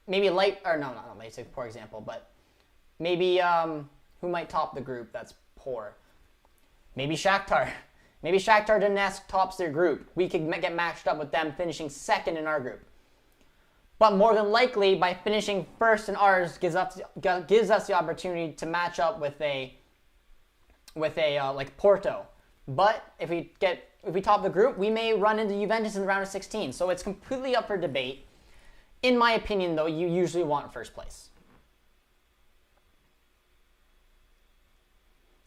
maybe not Leipzig, for example, but maybe who might top the group that's poor? Maybe Shakhtar. Maybe Shakhtar Donetsk tops their group. We could get matched up with them finishing second in our group. But more than likely, by finishing first in ours, gives us the opportunity to match up with a like Porto. But if we top the group, we may run into Juventus in the round of 16. So it's completely up for debate. In my opinion, though, you usually want first place.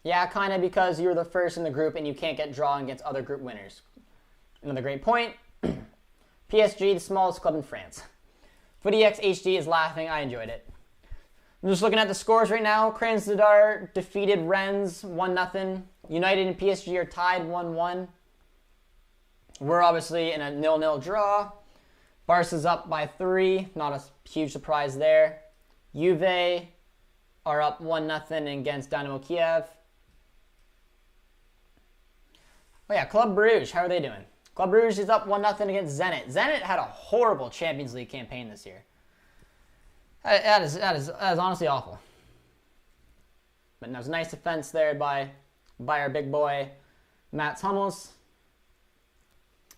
Yeah, kind of, because you're the first in the group and you can't get drawn against other group winners. Another great point. PSG, the smallest club in France. FootyX HD is laughing. I enjoyed it. I'm just looking at the scores right now. Krasnodar defeated Rennes 1-0. United and PSG are tied 1-1. We're obviously in a 0-0 draw. Barca's up by 3. Not a huge surprise there. Juve are up 1-0 against Dynamo Kiev. Oh yeah, Club Brugge, how are they doing? Club Brugge is up 1-0 against Zenit. Zenit had a horrible Champions League campaign this year. That is honestly awful. But that was a nice defense there by our big boy, Mats Hummels.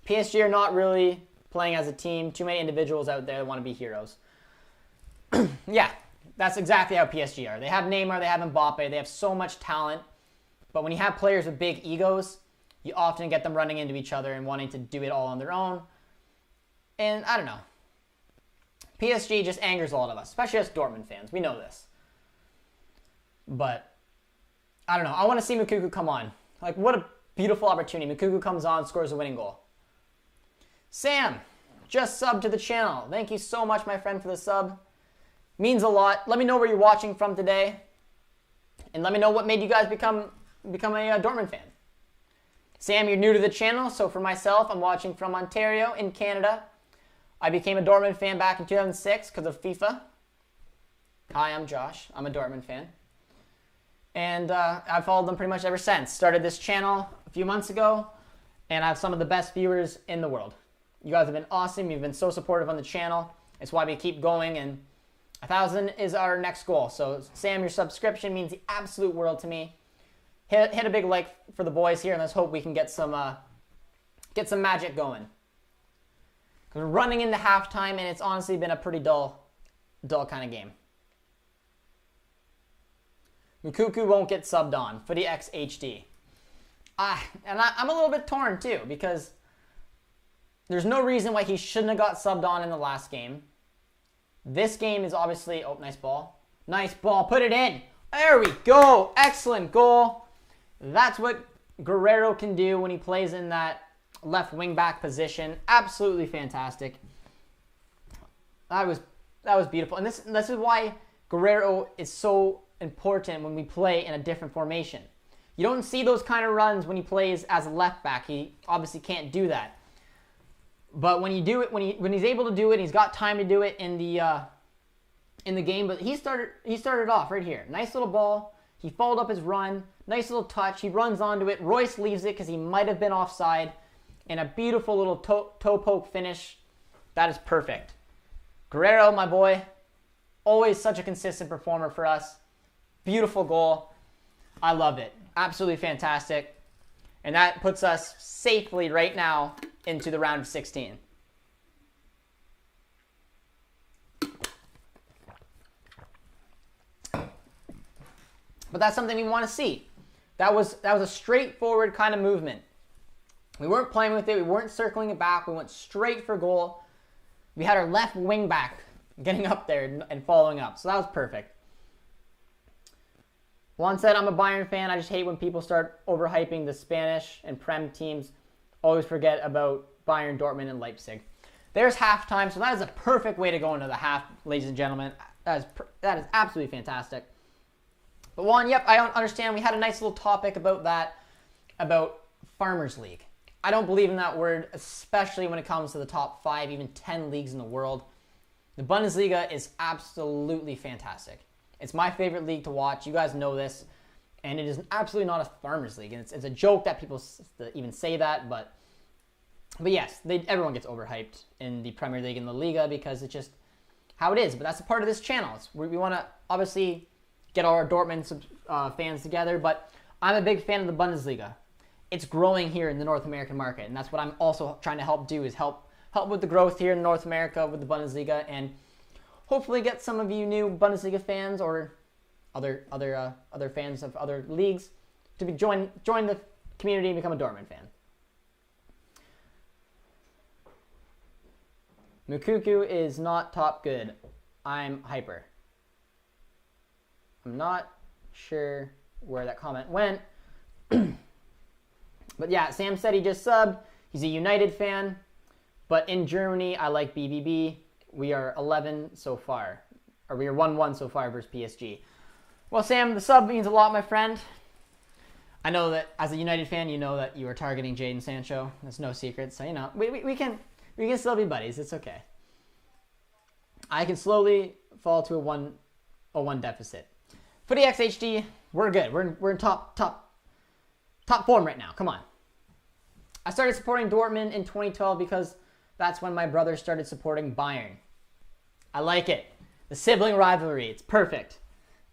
PSG are not really playing as a team. Too many individuals out there that want to be heroes. Yeah, that's exactly how PSG are. They have Neymar, they have Mbappe, they have so much talent. But when you have players with big egos, you often get them running into each other and wanting to do it all on their own. And I don't know. PSG just angers a lot of us, especially us Dortmund fans. We know this. But I don't know. I want to see Moukoko come on. Like, what a beautiful opportunity. Moukoko comes on, scores a winning goal. Sam, just subbed to the channel. Thank you so much, my friend, for the sub. Means a lot. Let me know where you're watching from today. And let me know what made you guys become a Dortmund fan. Sam, you're new to the channel, so for myself, I'm watching from Ontario in Canada. I became a Dortmund fan back in 2006 because of FIFA. Hi, I'm Josh. I'm a Dortmund fan. And I've followed them pretty much ever since. Started this channel a few months ago, and I have some of the best viewers in the world. You guys have been awesome. You've been so supportive on the channel. It's why we keep going, and 1,000 is our next goal. So, Sam, your subscription means the absolute world to me. Hit a big like for the boys here, and let's hope we can get some magic going. Because we're running into halftime, and it's honestly been a pretty dull kind of game. Moukoko won't get subbed on. FootyX HD. I'm a little bit torn too, because there's no reason why he shouldn't have got subbed on in the last game. This game is obviously... Oh, nice ball. Nice ball. Put it in. There we go. Excellent goal. That's what Guerrero can do when he plays in that left wing back position. Absolutely fantastic. That was beautiful. And this is why Guerrero is so important when we play in a different formation. You don't see those kind of runs when he plays as a left back. He obviously can't do that. But when you do it, when he's able to do it, he's got time to do it in the game. But he started off right here. Nice little ball. He followed up his run. Nice little touch. He runs onto it. Royce leaves it because he might have been offside. And a beautiful little toe poke finish. That is perfect. Guerrero, my boy. Always such a consistent performer for us. Beautiful goal. I love it. Absolutely fantastic. And that puts us safely right now into the round of 16. But that's something we want to see. That was a straightforward kind of movement. We weren't playing with it. We weren't circling it back. We went straight for goal. We had our left wing back getting up there and following up. So that was perfect. Juan said, I'm a Bayern fan. I just hate when people start overhyping the Spanish and Prem teams. Always forget about Bayern, Dortmund, and Leipzig. There's halftime, so that is a perfect way to go into the half, ladies and gentlemen. That is absolutely fantastic. But Juan, yep, I don't understand. We had a nice little topic about that, about Farmers League. I don't believe in that word, especially when it comes to the top 5, even 10 leagues in the world. The Bundesliga is absolutely fantastic. It's my favorite league to watch. You guys know this. And it is absolutely not a Farmers League. And it's a joke that people even say that. But yes, everyone gets overhyped in the Premier League and the Liga because it's just how it is. But that's a part of this channel. We want to obviously get all our Dortmund fans together. But I'm a big fan of the Bundesliga. It's growing here in the North American market. And that's what I'm also trying to help do, is help with the growth here in North America with the Bundesliga, and hopefully get some of you new Bundesliga fans or other fans of other leagues to join the community and become a Dortmund fan. Moukoko is not top good. I'm hyper. I'm not sure where that comment went. But yeah, Sam said he just subbed. He's a United fan. But in Germany, I like BBB. We are 11 so far. Or we are 1-1 so far versus PSG. Well, Sam, the sub means a lot, my friend. I know that as a United fan, you know that you are targeting Jadon Sancho. That's no secret. So, you know, we can still be buddies. It's okay. I can slowly fall to a 1 deficit. For the XHD, we're good. We're in top form right now. Come on. I started supporting Dortmund in 2012 because that's when my brother started supporting Bayern. I like it. The sibling rivalry. It's perfect.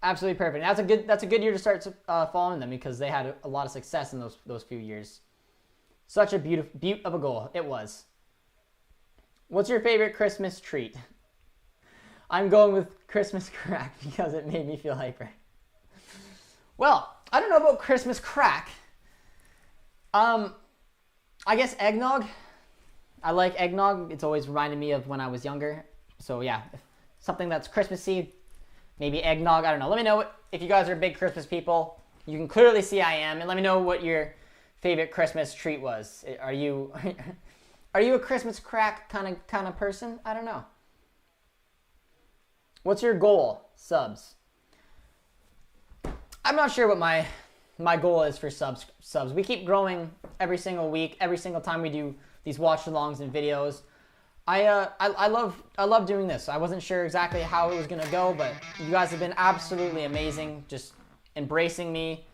Absolutely perfect. That's a good year to start following them because they had a lot of success in those few years. Such a beaut of a goal. It was. What's your favorite Christmas treat? I'm going with Christmas crack because it made me feel hyper. Well, I don't know about Christmas crack. I guess eggnog. I like eggnog. It's always reminded me of when I was younger. So yeah, something that's Christmassy, maybe eggnog. I don't know. Let me know if you guys are big Christmas people. You can clearly see I am, and let me know what your favorite Christmas treat was. Are you a Christmas crack kind of person? I don't know. What's your goal? Subs. I'm not sure what my goal is for subs. We keep growing every single week, every single time we do these watch-alongs and videos. I love doing this. I wasn't sure exactly how it was gonna go, but you guys have been absolutely amazing, just embracing me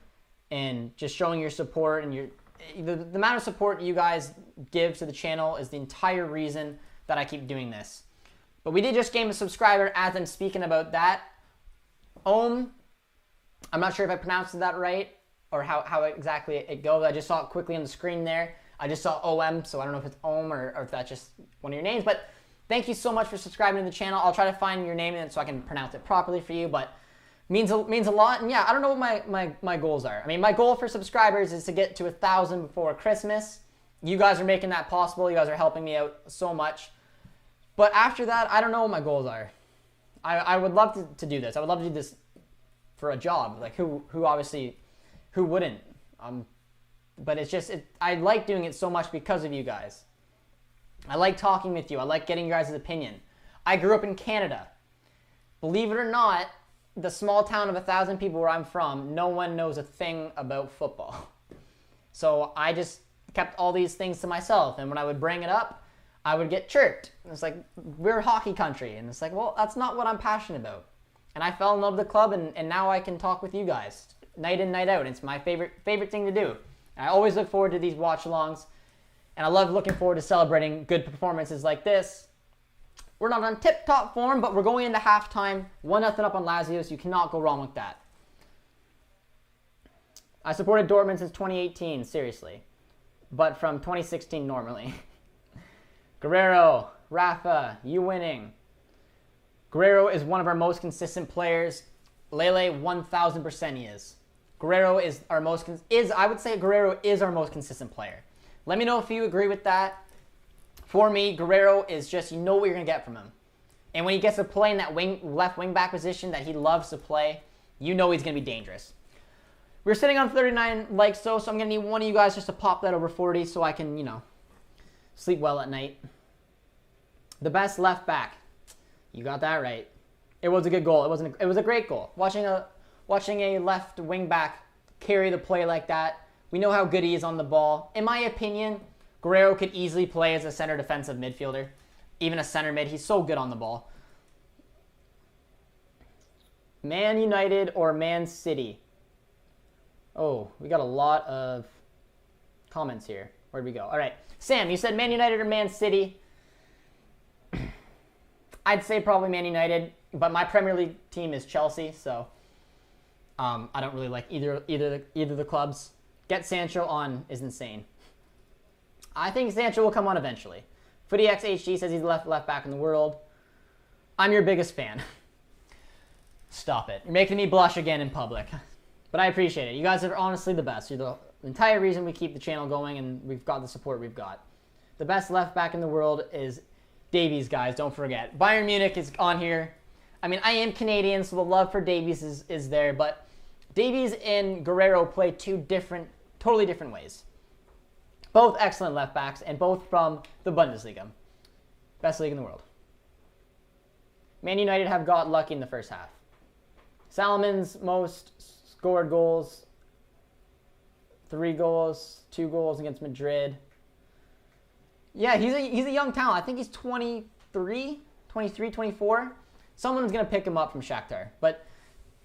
and just showing your support, and the amount of support you guys give to the channel is the entire reason that I keep doing this. But we did just gain a subscriber as I'm speaking about that. I'm not sure if I pronounced that right or how exactly it goes. I just saw it quickly on the screen there. I just saw OM, so I don't know if it's Om or if that's just one of your names. But thank you so much for subscribing to the channel. I'll try to find your name in it so I can pronounce it properly for you. But means a lot. And yeah, I don't know what my goals are. I mean, my goal for subscribers is to get to 1,000 before Christmas. You guys are making that possible. You guys are helping me out so much. But after that, I don't know what my goals are. I would love to do this. I would love to do this for a job. Like who wouldn't? But it's just, I like doing it so much because of you guys. I like talking with you. I like getting your guys' opinion. I grew up in Canada. Believe it or not, the small town of 1,000 people where I'm from, no one knows a thing about football. So I just kept all these things to myself. And when I would bring it up, I would get chirped. It's like, we're a hockey country. And it's like, well, that's not what I'm passionate about. And I fell in love with the club, and now I can talk with you guys night in, night out. It's my favorite thing to do. And I always look forward to these watch-alongs, and I love looking forward to celebrating good performances like this. We're not on tip-top form, but we're going into halftime, 1-0 up on Lazio, so you cannot go wrong with that. I supported Dortmund since 2018, seriously, but from 2016 normally. Guerrero, Rafa, you winning. Guerrero is one of our most consistent players. Lele, 1,000% he is. Guerrero is our most, I would say Guerrero is our most consistent player. Let me know if you agree with that. For me, Guerrero is just, you know what you're going to get from him. And when he gets to play in that left wing back position that he loves to play, you know he's going to be dangerous. We're sitting on 39 likes though, so I'm going to need one of you guys just to pop that over 40 so I can, sleep well at night. The best left back. You got that right. It was a good goal. It was a great goal. Watching watching a left wing back carry the play like that. We know how good he is on the ball. In my opinion, Guerrero could easily play as a center defensive midfielder, even a center mid. He's so good on the ball. Man United or Man City? Oh, we got a lot of comments here. Where'd we go? All right. Sam, you said Man United or Man City? I'd say probably Man United, but my Premier League team is Chelsea, so I don't really like either of the clubs. Get Sancho on is insane. I think Sancho will come on eventually. FootyXHG says he's the left back in the world. I'm your biggest fan. Stop it. You're making me blush again in public. But I appreciate it. You guys are honestly the best. You're the entire reason we keep the channel going, and we've got the support we've got. The best left back in the world is Davies, guys. Don't forget. Bayern Munich is on here. I mean, I am Canadian, so the love for Davies is there, but Davies and Guerrero play totally different ways. Both excellent left backs, and both from the Bundesliga. Best league in the world. Man United have got lucky in the first half. Salmon's most scored goals, 3 goals, 2 goals against Madrid. Yeah, he's a young talent. I think he's 23, 24. Someone's going to pick him up from Shakhtar. But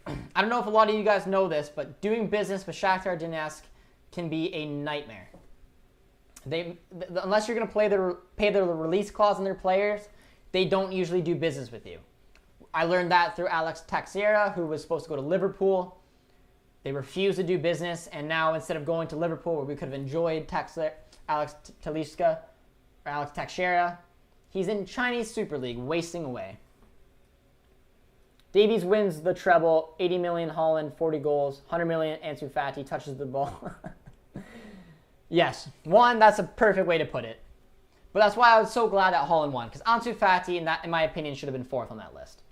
I don't know if a lot of you guys know this, but doing business with Shakhtar Donetsk can be a nightmare. Unless you're going to pay their release clause on their players, they don't usually do business with you. I learned that through Alex Teixeira, who was supposed to go to Liverpool. They refused to do business, and now instead of going to Liverpool, where we could have enjoyed Alex Teixeira, he's in Chinese Super League, wasting away. Davies wins the treble, 80 million Haaland, 40 goals, 100 million Ansu Fati touches the ball. Yes, that's a perfect way to put it. But that's why I was so glad that Haaland won, because Ansu Fati, in my opinion, should have been 4th on that list.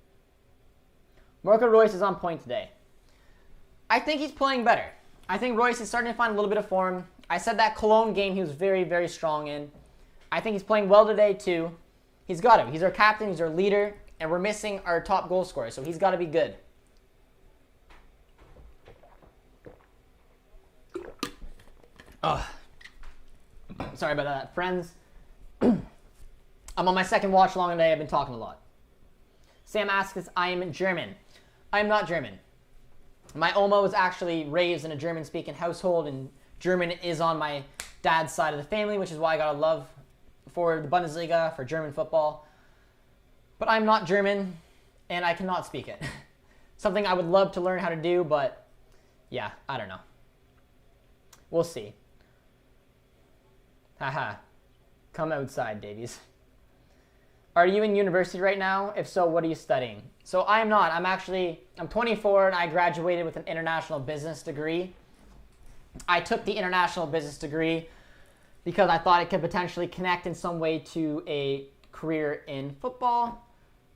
Marco Reus is on point today. I think he's playing better. I think Reus is starting to find a little bit of form. I said that Cologne game he was very, very strong in. I think he's playing well today, too. He's got to. He's our captain. He's our leader. And we're missing our top goal scorer, so he's got to be good. Ugh. Sorry about that, friends. I'm on my second watch along today. I've been talking a lot. Sam asks if I am German. I am not German. My Oma was actually raised in a German-speaking household, and German is on my dad's side of the family, which is why I got a love for the Bundesliga, for German football. But I'm not German, and I cannot speak it. Something I would love to learn how to do, but yeah, I don't know. We'll see. Haha. Come outside, Davies. Are you in university right now? If so, what are you studying? So I am not. I'm 24 and I graduated with an international business degree. I took the international business degree because I thought it could potentially connect in some way to a career in football.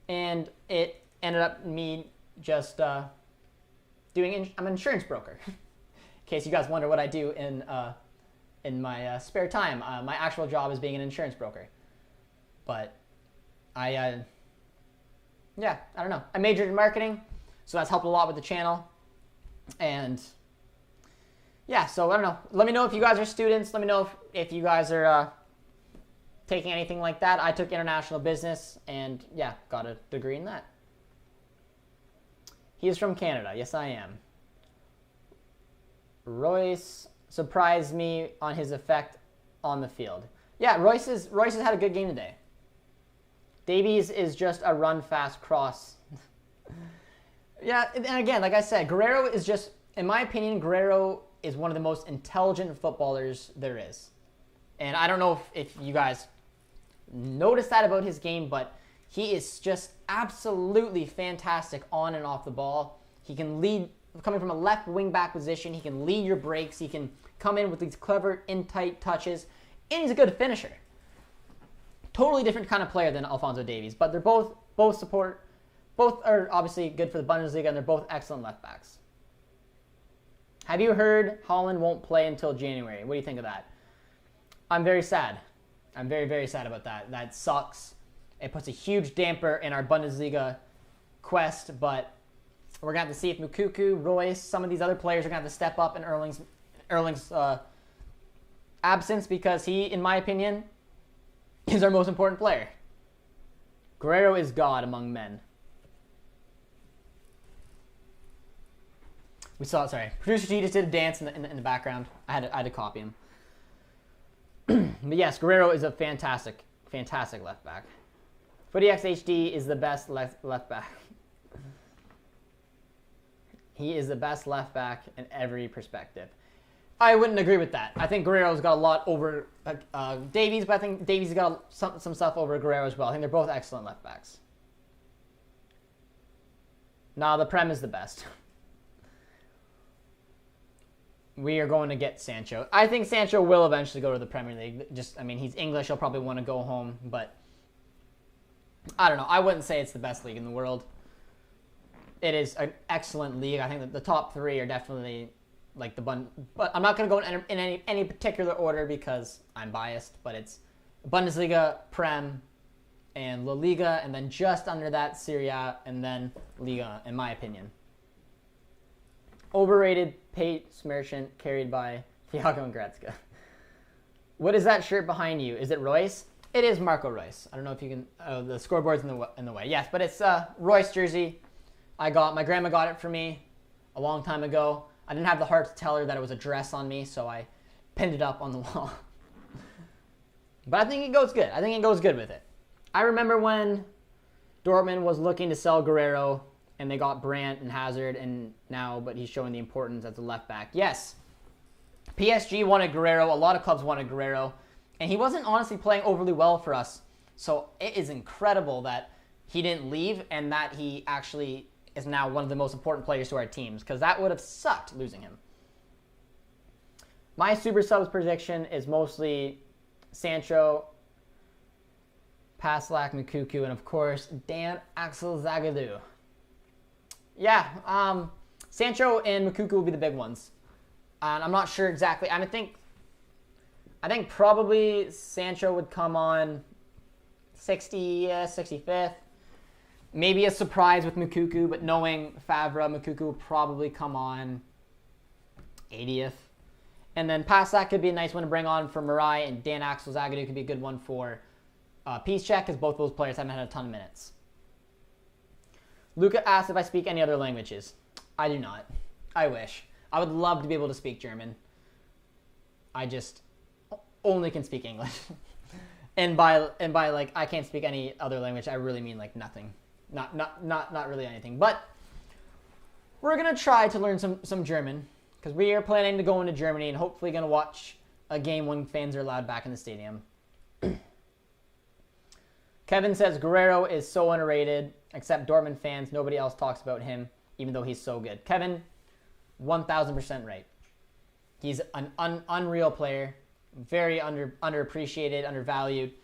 And it ended up me just I'm an insurance broker. In case you guys wonder what I do in my spare time. My actual job is being an insurance broker. But I don't know. I majored in marketing, so that's helped a lot with the channel. And yeah, so I don't know. Let me know if you guys are students. Let me know if you guys are taking anything like that. I took international business and yeah, got a degree in that. He is from Canada. Yes, I am. Royce surprised me on his effect on the field. Yeah, Royce has had a good game today. Davies is just a run fast cross. Yeah, and again, like I said, Guerrero is just, in my opinion, Guerrero is one of the most intelligent footballers there is. And I don't know if you guys noticed that about his game, but he is just absolutely fantastic on and off the ball. He can lead, coming from a left wing back position, he can lead your breaks, he can come in with these clever in tight touches, and he's a good finisher. Totally different kind of player than Alphonso Davies, but they're both are obviously good for the Bundesliga, and they're both excellent left backs. Have you heard Haaland won't play until January? What do you think of that? I'm very sad. I'm very, very sad about that. That sucks. It puts a huge damper in our Bundesliga quest, but We're going to have to see if Moukoko, Royce, some of these other players are going to have to step up in Erling's absence, because he, in my opinion, is our most important player. Guerrero is God among men. We saw it, sorry. Producer G just did a dance in the background. I had to copy him. But yes, Guerrero is a fantastic left back. FootyX HD is the best left back. He is the best left back in every perspective. I wouldn't agree with that. I think Guerrero's got a lot over Davies, but I think Davies got some stuff over Guerrero as well. I think they're both excellent left backs. Nah, the Prem is the best. We are going to get Sancho. I think Sancho will eventually go to the Premier League. I mean, he's English. He'll probably want to go home, but I don't know. I wouldn't say it's the best league in the world. It is an excellent league. I think that the top three are definitely like the but I'm not going to go in any particular order because I'm biased, but it's Bundesliga, Prem, and La Liga, and then just under that Serie A, and then Liga, in my opinion. Overrated Pate Merchant carried by Thiago and Gretzka. What is that shirt behind you? Is it Royce? It is Marco Royce. I don't know if you can. Oh, the scoreboard's in the way. Yes, but it's Royce jersey. My grandma got it for me a long time ago. I didn't have the heart to tell her that it was a dress on me, so I pinned it up on the wall. But I think it goes good. I think it goes good with it. I remember when Dortmund was looking to sell Guerrero, and they got Brandt and Hazard, and now, but he's showing the importance as a left back. Yes, PSG wanted Guerrero. A lot of clubs wanted Guerrero, and he wasn't honestly playing overly well for us. So it is incredible that he didn't leave and that he actually is now one of the most important players to our teams, because that would have sucked losing him. My super subs prediction is mostly Sancho, Paslak, Moukoko, and of course Dan Axel Zagadou. Yeah, Sancho and Moukoko will be the big ones. And I'm not sure exactly. I think probably Sancho would come on 65th. Maybe a surprise with Moukoko, but knowing Favre, Moukoko will probably come on 80th. And then Paslak could be a nice one to bring on for Marai, and Dan Axel Zagadou could be a good one for Piszczek, because both those players haven't had a ton of minutes. Luca asked if I speak any other languages. I do not. I wish. I would love to be able to speak German. I just only can speak English. and by like I can't speak any other language, I really mean like nothing. Not really anything. But we're gonna try to learn some German, because we are planning to go into Germany and hopefully gonna watch a game when fans are allowed back in the stadium. Kevin says Guerrero is so underrated, except Dortmund fans. Nobody else talks about him, even though he's so good. Kevin, 1,000% right. He's an unreal player, very underappreciated, undervalued.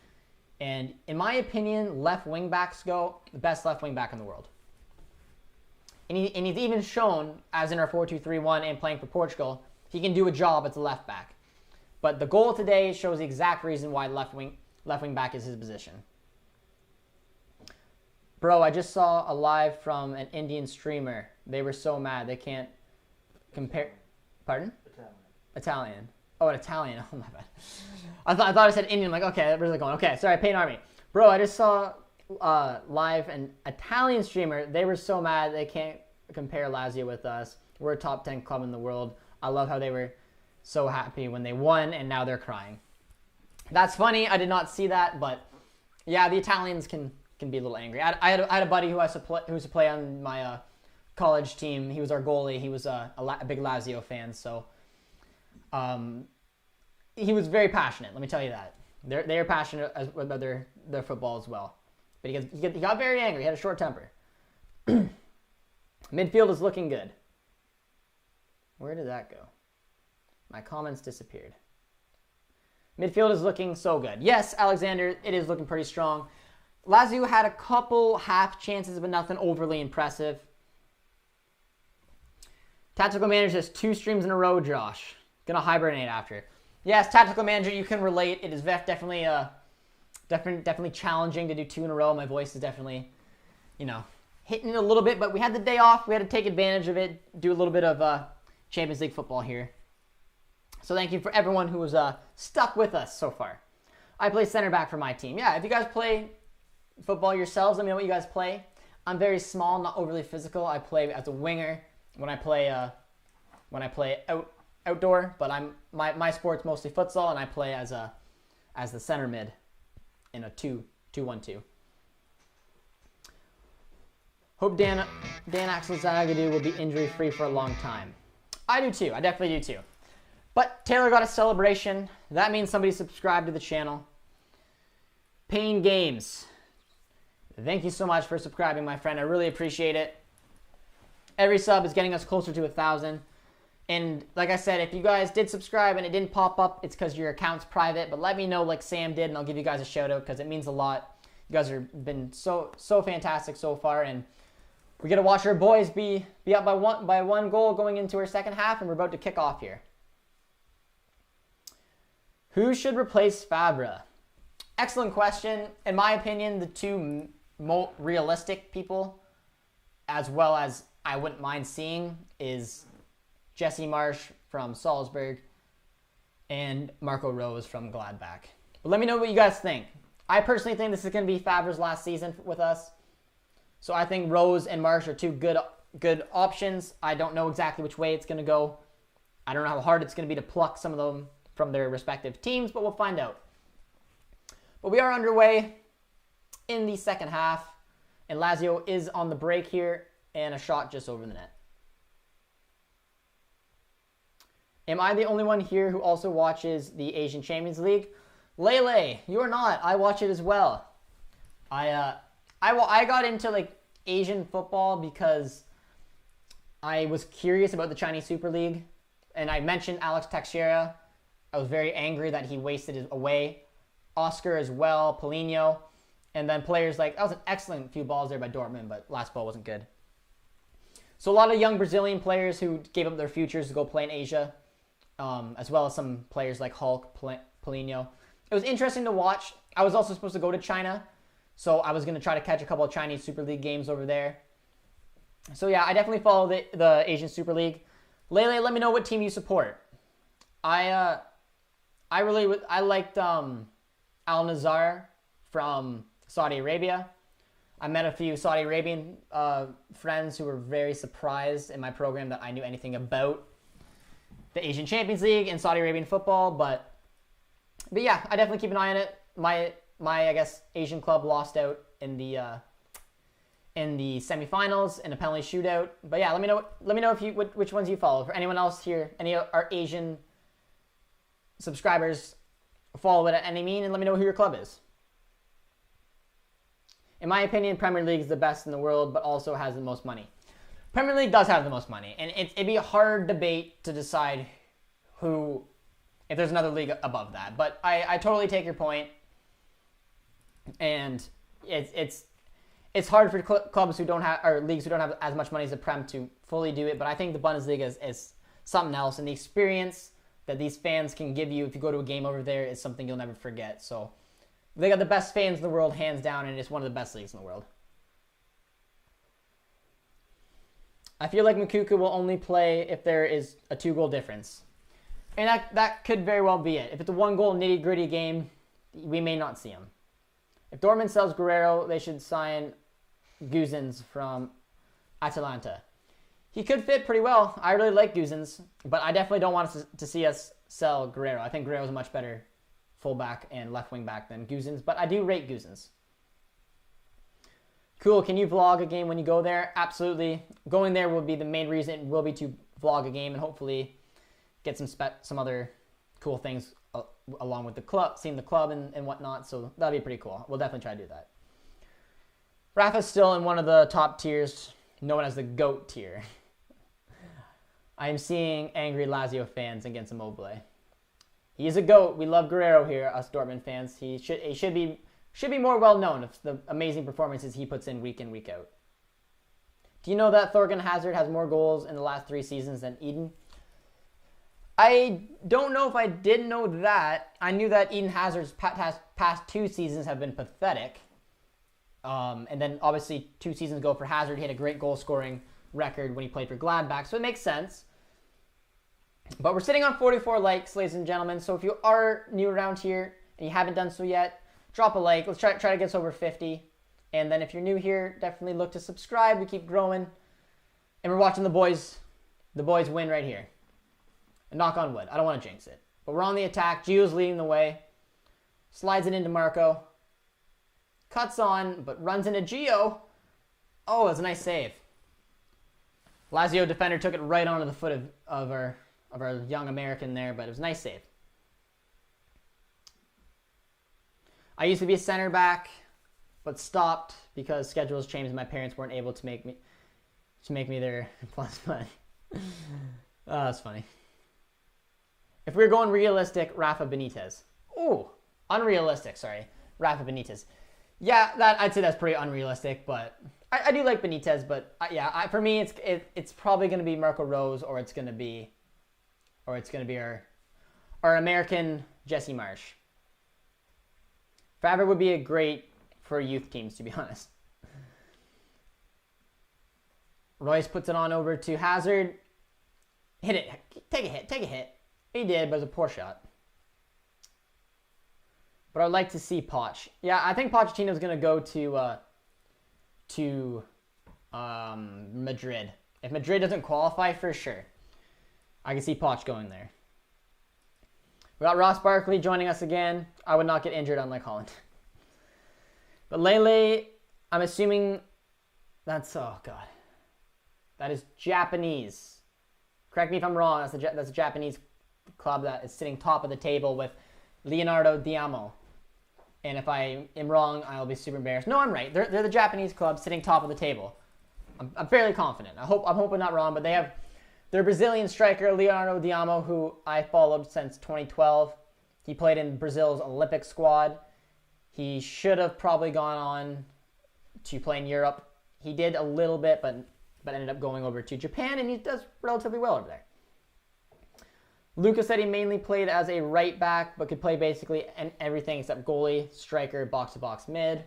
And in my opinion, left wing backs go the best left wing back in the world. And he's even shown, as in our 4-2-3-1 and playing for Portugal, he can do a job as a left back. But the goal today shows the exact reason why left wing back is his position. Bro, I just saw a live from an Indian streamer. They were so mad they can't compare. Pardon? Italian. Oh, an Italian. Oh, my bad. I thought I said Indian. I'm like, okay, where's it going? Okay, sorry, Pain Army. Bro, I just saw live an Italian streamer. They were so mad they can't compare Lazio with us. We're a top 10 club in the world. I love how they were so happy when they won, and now they're crying. That's funny. I did not see that, but yeah, the Italians can be a little angry. I had a buddy who used to play on my college team. He was our goalie. He was a big Lazio fan, so he was very passionate. Let me tell you that. They're passionate about their football as well. But he got very angry. He had a short temper. Midfield is looking good. Where did that go? My comments disappeared. Midfield is looking so good. Yes, Alexander, it is looking pretty strong. Lazio had a couple half chances, but nothing overly impressive. Tactical Manager says 2 streams in a row, Josh. Gonna hibernate after. Yes, Tactical Manager, you can relate. It is definitely challenging to do 2 in a row. My voice is definitely, hitting it a little bit, but we had the day off. We had to take advantage of it, do a little bit of Champions League football here. So thank you for everyone who was stuck with us so far. I play center back for my team. Yeah, if you guys play football yourselves, let me know what you guys play. I'm very small, not overly physical. I play as a winger when I play outdoor, but my sport's mostly futsal, and I play as the center mid in a 2-2-1-2. Hope Dan Axel Zagadou will be injury free for a long time. I do too. I definitely do too. But Taylor got a celebration. That means somebody subscribed to the channel. Pain Games. Thank you so much for subscribing, my friend. I really appreciate it. Every sub is getting us closer to 1,000. And like I said, if you guys did subscribe and it didn't pop up, it's because your account's private. But let me know like Sam did, and I'll give you guys a shout out because it means a lot. You guys have been so fantastic so far, and we get to watch our boys be up by one goal going into our second half, and we're about to kick off here. Who should replace Fabra? Excellent question. In my opinion, the two most realistic people, as well as I wouldn't mind seeing, is Jesse Marsch from Salzburg and Marco Rose from Gladbach. But let me know what you guys think. I personally think this is going to be Fabra's last season with us. So I think Rose and Marsch are two good options. I don't know exactly which way it's going to go. I don't know how hard it's going to be to pluck some of them from their respective teams, but we'll find out. But we are underway in the second half, and Lazio is on the break here, and a shot just over the net. Am I the only one here who also watches the Asian Champions League? Lele, you're not. I watch it as well. I got into like Asian football because I was curious about the Chinese Super League, and I mentioned Alex Teixeira. I was very angry that he wasted it away. Oscar as well, Paulinho, and then players like, that was an excellent few balls there by Dortmund, but last ball wasn't good. So a lot of young Brazilian players who gave up their futures to go play in Asia, as well as some players like Hulk, Paulinho. It was interesting to watch. I was also supposed to go to China, so I was going to try to catch a couple of Chinese Super League games over there. So yeah, I definitely follow the Asian Super League. Lele, let me know what team you support. I liked Al Nazar from Saudi Arabia. I met a few Saudi Arabian friends who were very surprised in my program that I knew anything about the Asian Champions League and Saudi Arabian football. But yeah, I definitely keep an eye on it. My I guess Asian club lost out in the semifinals in a penalty shootout. But yeah, let me know which ones you follow. For anyone else here, any of our Asian subscribers, follow it at any mean, and let me know who your club is. In my opinion, Premier League is the best in the world, but also has the most money. Premier League does have the most money, and it'd be a hard debate to decide if there's another league above that. But I totally take your point, and it's hard for clubs who don't have, or leagues who don't have as much money as the Prem to fully do it. But I think the Bundesliga is something else, and the experience that these fans can give you if you go to a game over there is something you'll never forget. So they got the best fans in the world, hands down, and it's one of the best leagues in the world. I feel like Moukoko will only play if there is a 2-goal difference. And that could very well be it. If it's a 1-goal nitty-gritty game, we may not see him. If Dortmund sells Guerrero, they should sign Guzens from Atalanta. He could fit pretty well. I really like Guzens, but I definitely don't want to see us sell Guerrero. I think Guerrero is a much better fullback and left wing back than Guzens, but I do rate Guzens. Cool, can you vlog a game when you go there? Absolutely. Going there will be the main reason, will be to vlog a game and hopefully get some other cool things along with the club, seeing the club and whatnot, so that'll be pretty cool. We'll definitely try to do that. Rafa's still in one of the top tiers, known as the GOAT tier. I am seeing angry Lazio fans against Immobile. He is a GOAT. We love Guerrero here, us Dortmund fans. He should be more well known of the amazing performances he puts in, week out. Do you know that Thorgan Hazard has more goals in the last 3 seasons than Eden? I don't know if I did know that. I knew that Eden Hazard's past 2 seasons have been pathetic. And then obviously 2 seasons ago for Hazard, he had a great goal scoring record when he played for Gladbach. So it makes sense. But we're sitting on 44 likes, ladies and gentlemen. So if you are new around here and you haven't done so yet, drop a like. Let's try to get us over 50. And then if you're new here, definitely look to subscribe. We keep growing. And we're watching the boys win right here. And knock on wood. I don't want to jinx it. But we're on the attack. Gio's leading the way. Slides it into Marco. Cuts on, but runs into Gio. Oh, that's a nice save. Lazio defender took it right onto the foot of our young American there, but it was a nice save. I used to be a center back, but stopped because schedules changed and my parents weren't able to make me their plus money. Oh, that's funny. If we were going realistic, Rafa Benitez. Ooh, unrealistic, sorry. Rafa Benitez. Yeah, I'd say that's pretty unrealistic, but I do like Benitez, but for me it's probably going to be Marco Rose or it's going to be our American Jesse Marsch. Favre would be a great for youth teams, to be honest. Royce puts it on over to Hazard. Hit it. Take a hit. He did, but it was a poor shot. But I'd like to see Poch. Yeah, I think Pochettino's going to go to Madrid. If Madrid doesn't qualify, for sure. I can see Poch going there. We got Ross Barkley joining us again. I would not get injured unlike Haaland. But Lele, I'm assuming that's, oh God. That is Japanese. Correct me if I'm wrong. That's a Japanese club that is sitting top of the table with Leonardo Diamo. And if I am wrong, I'll be super embarrassed. No, I'm right. They're the Japanese club sitting top of the table. I'm fairly confident. I'm hoping not wrong, but they have their Brazilian striker, Leonardo Diamo, who I followed since 2012. He played in Brazil's Olympic squad. He should have probably gone on to play in Europe. He did a little bit, but ended up going over to Japan, and he does relatively well over there. Lucas said he mainly played as a right back, but could play basically everything except goalie, striker, box-to-box mid.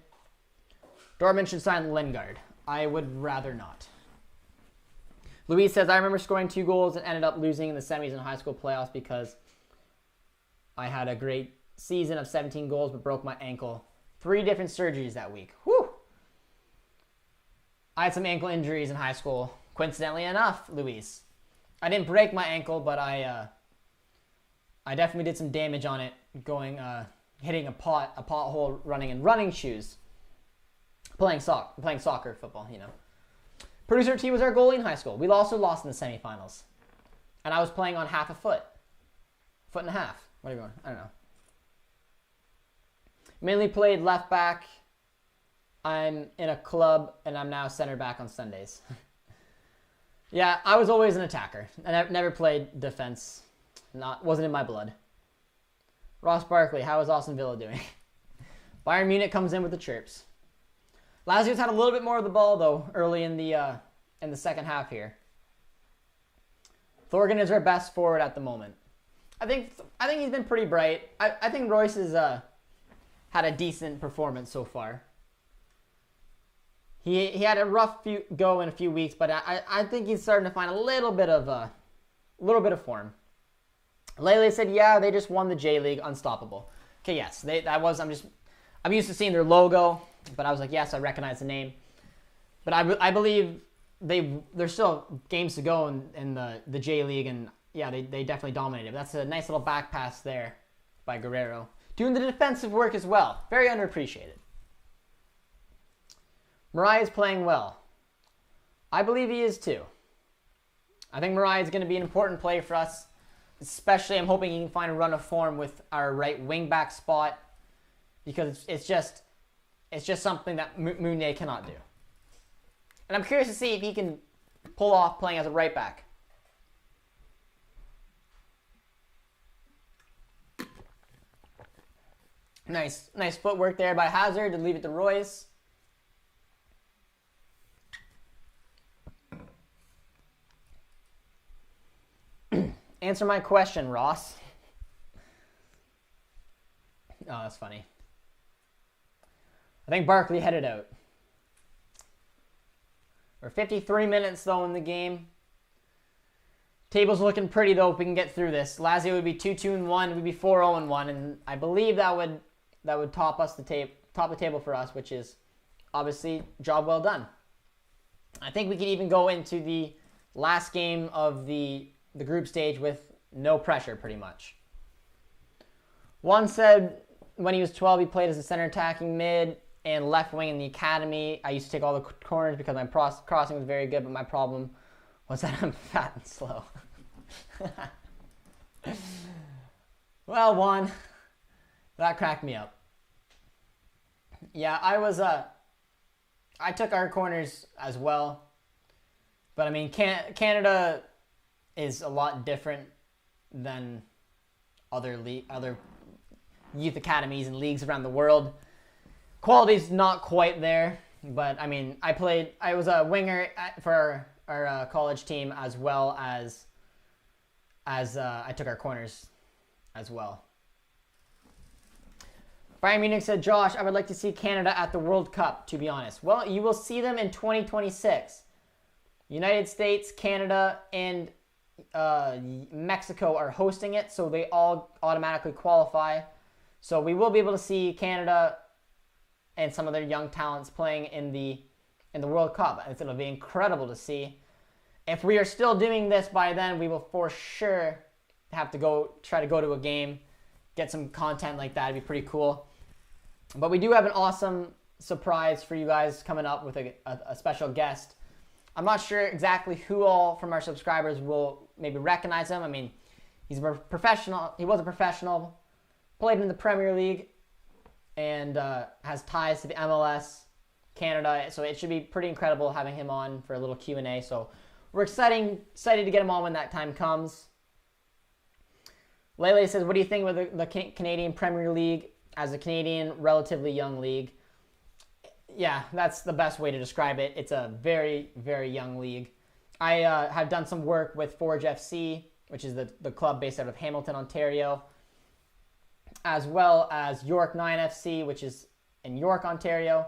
Dortmund should sign Lingard. I would rather not. Luis says, I remember scoring 2 goals and ended up losing in the semis in high school playoffs because I had a great season of 17 goals but broke my ankle. 3 different surgeries that week. Whew! I had some ankle injuries in high school, coincidentally enough, Luis. I didn't break my ankle, but I definitely did some damage on it, hitting a pothole, running in running shoes, playing soccer, football, you know. Producer T was our goalie in high school. We also lost in the semifinals, and I was playing on half a foot and a half. Whatever, I don't know. Mainly played left back. I'm in a club, and I'm now center back on Sundays. Yeah, I was always an attacker, and I never played defense. Wasn't in my blood. Ross Barkley, how is Aston Villa doing? Bayern Munich comes in with the chirps. Lazio's had a little bit more of the ball though early in the second half here. Thorgan is our best forward at the moment. I think he's been pretty bright. I think Royce has had a decent performance so far. He had a rough go in a few weeks, but I think he's starting to find a little bit of form. Lele said, yeah, they just won the J League, unstoppable. Okay, yes, I'm used to seeing their logo, but I was like, yes, I recognize the name. But I believe there's still games to go in the J League, and yeah, they definitely dominated. That's a nice little back pass there by Guerrero. Doing the defensive work as well. Very underappreciated. Mariah is playing well. I believe he is too. I think Mariah is going to be an important player for us. Especially, I'm hoping he can find a run of form with our right wing back spot, because it's just something that Meunier cannot do. And I'm curious to see if he can pull off playing as a right back. Nice footwork there by Hazard to leave it to Royce. Answer my question, Ross. Oh, that's funny. I think Barkley headed out. We're 53 minutes, though, in the game. Table's looking pretty, though, if we can get through this. Lazio would be 2-2-1. We'd be 4-0-1. And I believe that would top the table for us, which is obviously job well done. I think we could even go into the last game of the group stage with no pressure, pretty much. Juan said when he was 12, he played as a center attacking mid and left wing in the academy. I used to take all the corners because my crossing was very good, but my problem was that I'm fat and slow. Well, Juan, that cracked me up. Yeah, I took our corners as well. But, I mean, Canada is a lot different than other youth academies and leagues around the world. Quality's not quite there. But, I mean, I was a winger for our college team as well as I took our corners as well. Bayern Munich said, Josh, I would like to see Canada at the World Cup, to be honest. Well, you will see them in 2026. United States, Canada, and Mexico are hosting it, so they all automatically qualify. So we will be able to see Canada and some of their young talents playing in the World Cup. It'll be incredible to see. If we are still doing this by then, we will for sure have to try to go to a game, get some content like that. It'd be pretty cool. But we do have an awesome surprise for you guys coming up with a special guest. I'm not sure exactly who all from our subscribers will maybe recognize him. I mean, he's a professional. He was a professional, played in the Premier League, and has ties to the MLS, Canada. So it should be pretty incredible having him on for a little Q&A. So we're excited to get him on when that time comes. Lele says, what do you think about the Canadian Premier League as a Canadian relatively young league? Yeah, that's the best way to describe it. It's a very, very young league. I have done some work with Forge FC, which is the club based out of Hamilton, Ontario, as well as York 9 FC, which is in York, Ontario.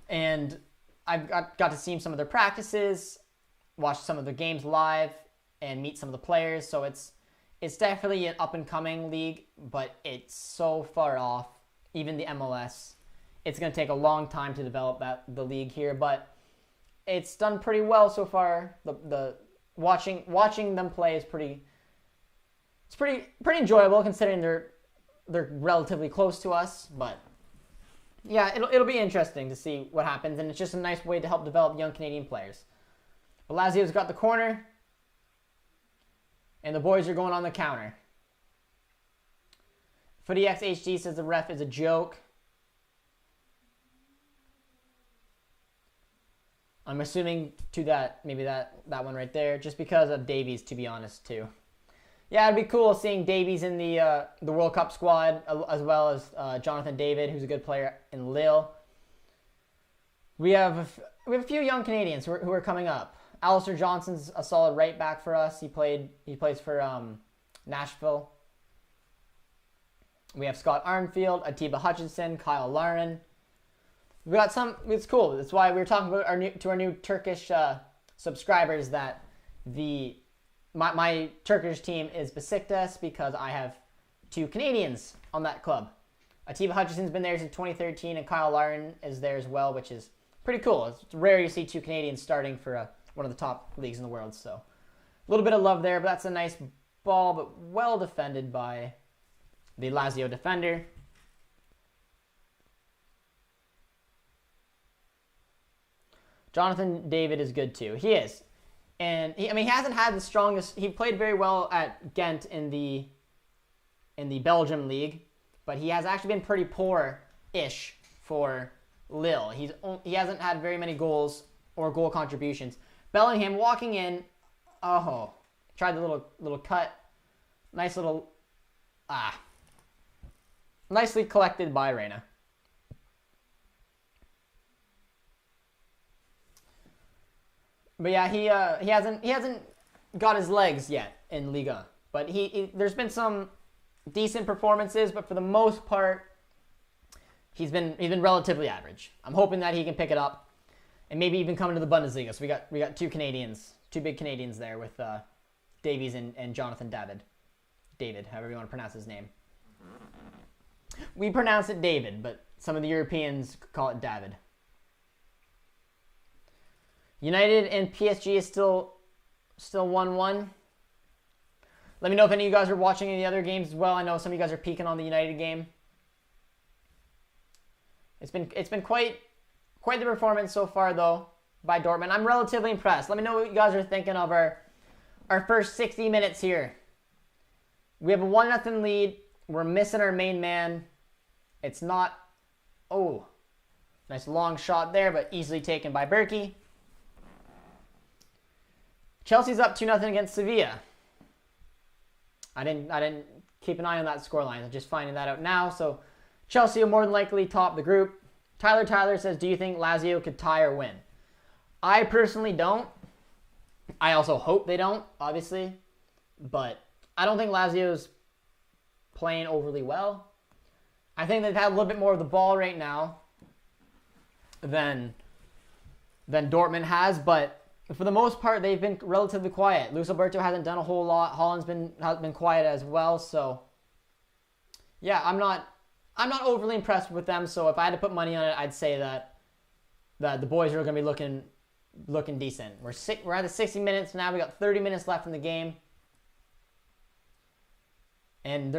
And I've got to see some of their practices, watch some of the games live, and meet some of the players. So it's definitely an up-and-coming league, but it's so far off, even the MLS. It's going to take a long time to develop the league here, but it's done pretty well so far. The watching them play is pretty enjoyable considering they're relatively close to us. But yeah, it'll be interesting to see what happens, and it's just a nice way to help develop young Canadian players. But Lazio's got the corner, and the boys are going on the counter. FootyX HD says the ref is a joke. I'm assuming to maybe that one right there, just because of Davies, to be honest, too. Yeah, it'd be cool seeing Davies in the World Cup squad, as well as Jonathan David, who's a good player in Lille. We have a few young Canadians who are coming up. Alistair Johnson's a solid right back for us. He plays for Nashville. We have Scott Armfield, Atiba Hutchinson, Kyle Larin. We got some. It's cool. That's why we were talking about our new Turkish subscribers that my Turkish team is Besiktas because I have two Canadians on that club. Atiba Hutchinson's been there since 2013, and Kyle Larin is there as well, which is pretty cool. It's rare you see two Canadians starting for one of the top leagues in the world. So a little bit of love there, but that's a nice ball, but well defended by the Lazio defender. Jonathan David is good too. He is. And he hasn't had the strongest. He played very well at Ghent in the Belgium league, but he has actually been pretty poor-ish for Lille. He hasn't had very many goals or goal contributions. Bellingham walking in. Oh, tried the little cut. Nice little nicely collected by Reyna. But yeah, he hasn't got his legs yet in Liga. But there's been some decent performances, but for the most part, he's been relatively average. I'm hoping that he can pick it up And maybe even coming to the Bundesliga. So we got two Canadians, two big Canadians there with Davies and Jonathan David, however you want to pronounce his name. We pronounce it David, but some of the Europeans call it David. United and PSG is still 1-1. Let me know if any of you guys are watching any other games as well. I know some of you guys are peeking on the United game. It's been quite the performance so far, though, by Dortmund. I'm relatively impressed. Let me know what you guys are thinking of our first 60 minutes here. We have a 1-0 lead. We're missing our main man. It's not... Oh, nice long shot there, but easily taken by Berkey. Chelsea's up 2-0 against Sevilla. I didn't keep an eye on that scoreline. I'm just finding that out now. So Chelsea will more than likely top the group. Tyler says, do you think Lazio could tie or win? I personally don't. I also hope they don't, obviously. But I don't think Lazio's playing overly well. I think they've had a little bit more of the ball right now than Dortmund has, but for the most part, they've been relatively quiet. Luis Alberto hasn't done a whole lot. Haaland's been quiet as well. So, yeah, I'm not overly impressed with them. So if I had to put money on it, I'd say that the boys are going to be looking decent. We're at the 60 minutes now. We got 30 minutes left in the game, and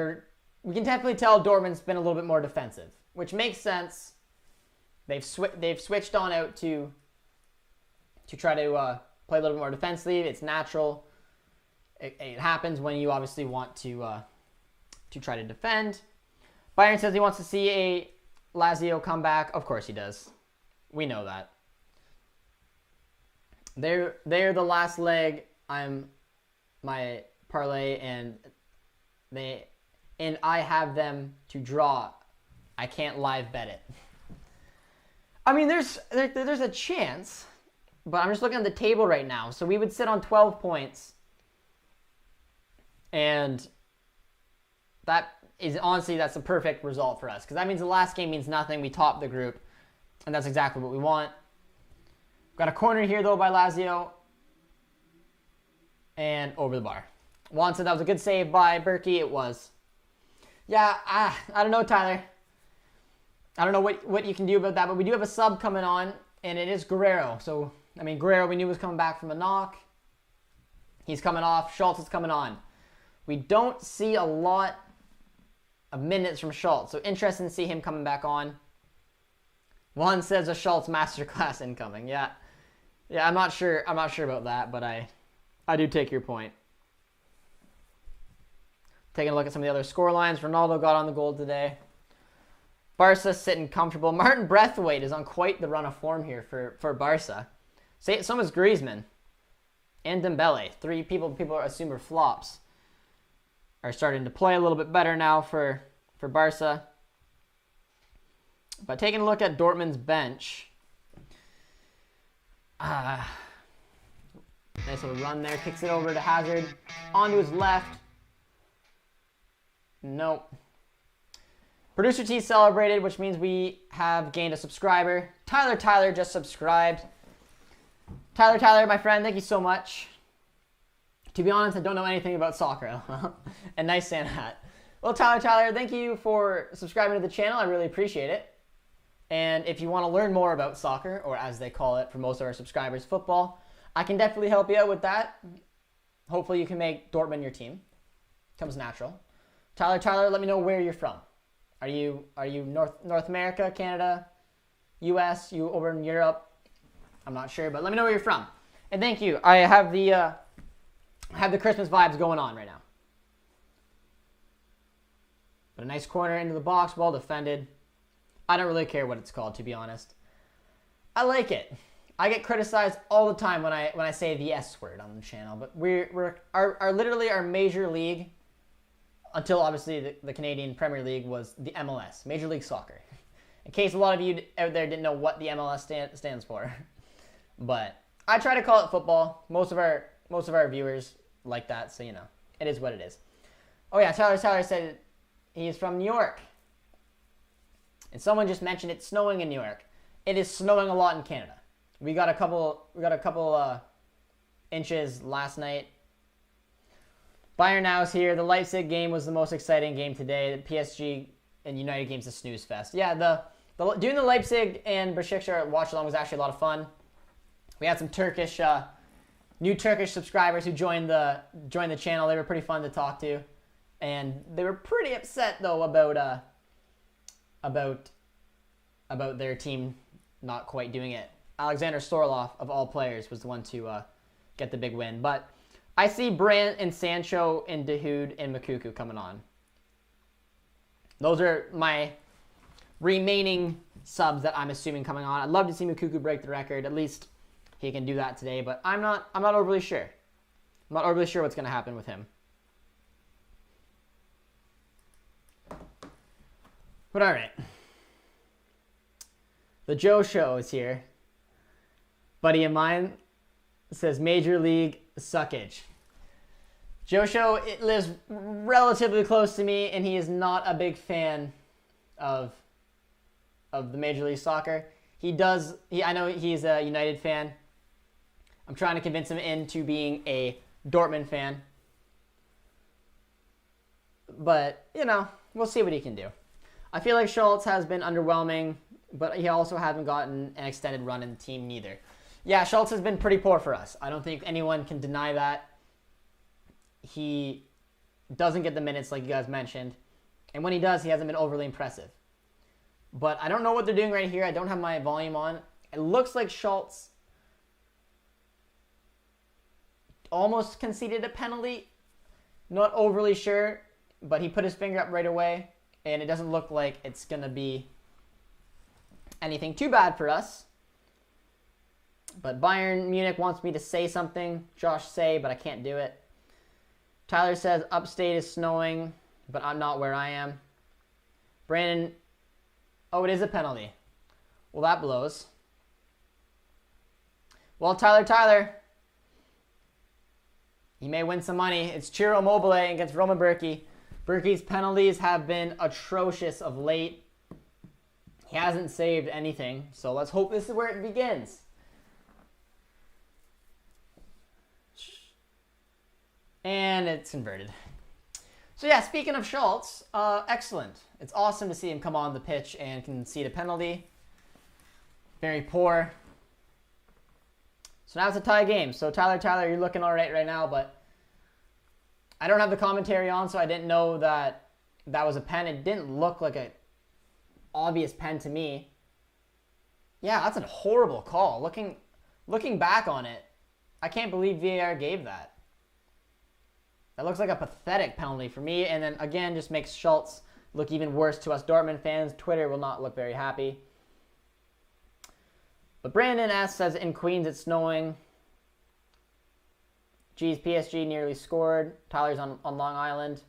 we can definitely tell Dortmund's been a little bit more defensive, which makes sense. They've switched on out to try to play a little bit more defensively. It's natural. It happens when you obviously want to try to defend. Bayern says he wants to see a Lazio comeback. Of course he does. We know that. They're the last leg. I'm my parlay, and I have them to draw. I can't live bet it. I mean, there's a chance. But I'm just looking at the table right now. So we would sit on 12 points. And that's the perfect result for us. Because that means the last game means nothing. We top the group. And that's exactly what we want. Got a corner here, though, by Lazio. And over the bar. Juan said that was a good save by Berkey. It was. Yeah, I don't know, Tyler. I don't know what you can do about that. But we do have a sub coming on. And it is Guerrero. So... I mean, Guerrero, we knew was coming back from a knock. He's coming off. Schultz is coming on. We don't see a lot of minutes from Schultz, so interesting to see him coming back on. Juan says a Schultz masterclass incoming. Yeah, I'm not sure about that, but I do take your point. Taking a look at some of the other score lines. Ronaldo got on the goal today. Barca sitting comfortable. Martin Braithwaite is on quite the run of form here for Barca. So is Griezmann and Dembele. Three people assume are flops. Are starting to play a little bit better now for Barca. But taking a look at Dortmund's bench. Nice little run there. Kicks it over to Hazard. Onto his left. Nope. Producer T celebrated, which means we have gained a subscriber. Tyler just subscribed. Tyler, my friend, thank you so much. To be honest, I don't know anything about soccer. And nice Santa hat. Well, Tyler, thank you for subscribing to the channel. I really appreciate it. And if you want to learn more about soccer, or as they call it for most of our subscribers, football, I can definitely help you out with that. Hopefully you can make Dortmund your team. Comes natural. Tyler, let me know where you're from. Are you North America, Canada, US, you over in Europe? I'm not sure, but let me know where you're from. And thank you. I have the Christmas vibes going on right now. But a nice corner into the box, well defended. I don't really care what it's called, to be honest. I like it. I get criticized all the time when I say the S word on the channel, but we're literally our major league, until obviously the Canadian Premier League, was the MLS, Major League Soccer. In case a lot of you out there didn't know what the MLS stands for. But I try to call it football. Most of our viewers like that, so you know, it is what it is. Oh yeah, Tyler said he's from New York. And someone just mentioned it's snowing in New York. It is snowing a lot in Canada. We got a couple inches last night. Bayern now is here. The Leipzig game was the most exciting game today. The PSG and United game's a snooze fest. Yeah, doing the Leipzig and Besiktas watch along was actually a lot of fun. We had some new Turkish subscribers who joined the channel. They were pretty fun to talk to, and they were pretty upset though about their team not quite doing it. Alexander Storloff, of all players, was the one to get the big win. But I see Brandt and Sancho and Dahoud and Moukoko coming on. Those are my remaining subs that I'm assuming coming on. I'd love to see Moukoko break the record. At least he can do that today, but I'm not overly sure. I'm not overly sure what's going to happen with him. But all right. The Joe Show is here. Buddy of mine says Major League Suckage. Joe Show, it lives relatively close to me, and he is not a big fan of the Major League Soccer. I know he's a United fan. I'm trying to convince him into being a Dortmund fan. But, we'll see what he can do. I feel like Schultz has been underwhelming, but he also hasn't gotten an extended run in the team neither. Yeah, Schultz has been pretty poor for us. I don't think anyone can deny that. He doesn't get the minutes like you guys mentioned. And when he does, he hasn't been overly impressive. But I don't know what they're doing right here. I don't have my volume on. It looks like Schultz almost conceded a penalty. Not overly sure, but he put his finger up right away. And it doesn't look like it's going to be anything too bad for us. But Bayern Munich wants me to say something. Josh, say, but I can't do it. Tyler says, upstate is snowing, but I'm not where I am. Brandon, oh, it is a penalty. Well, that blows. Well, Tyler, you may win some money. It's Ciro Immobile against Roman Berkey. Berkey's penalties have been atrocious of late. He hasn't saved anything, so let's hope this is where it begins. And it's converted. So yeah, speaking of Schultz, excellent. It's awesome to see him come on the pitch and concede a penalty. Very poor. So now it's a tie game. So Tyler, you're looking all right now, but I don't have the commentary on, so I didn't know that was a pen. It didn't look like an obvious pen to me. Yeah, that's a horrible call. Looking back on it, I can't believe VAR gave that. That looks like a pathetic penalty for me, and then again just makes Schultz look even worse to us Dortmund fans. Twitter will not look very happy. But Brandon S says, in Queens it's snowing. Geez, PSG nearly scored. Tyler's on Long Island.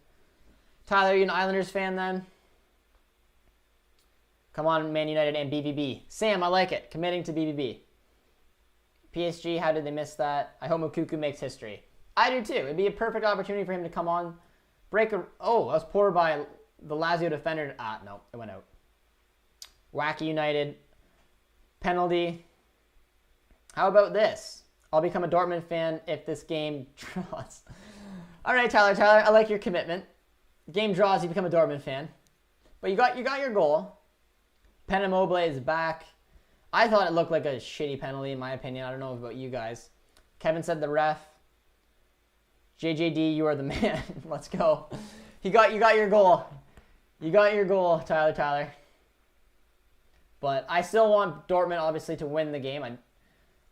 Tyler, are you an Islanders fan then? Come on, Man United and BBB. Sam, I like it. Committing to BBB. PSG, how did they miss that? I hope Moukoko makes history. I do too. It'd be a perfect opportunity for him to come on. Oh, that was poor by the Lazio defender. No, it went out. Wacky United. Penalty. How about this? I'll become a Dortmund fan if this game draws. All right, Tyler, I like your commitment. Game draws, you become a Dortmund fan. But you got your goal. Pen Immobile is back. I thought it looked like a shitty penalty, in my opinion. I don't know about you guys. Kevin said the ref. JJD, you are the man. Let's go. You got your goal. You got your goal, Tyler. But I still want Dortmund, obviously, to win the game.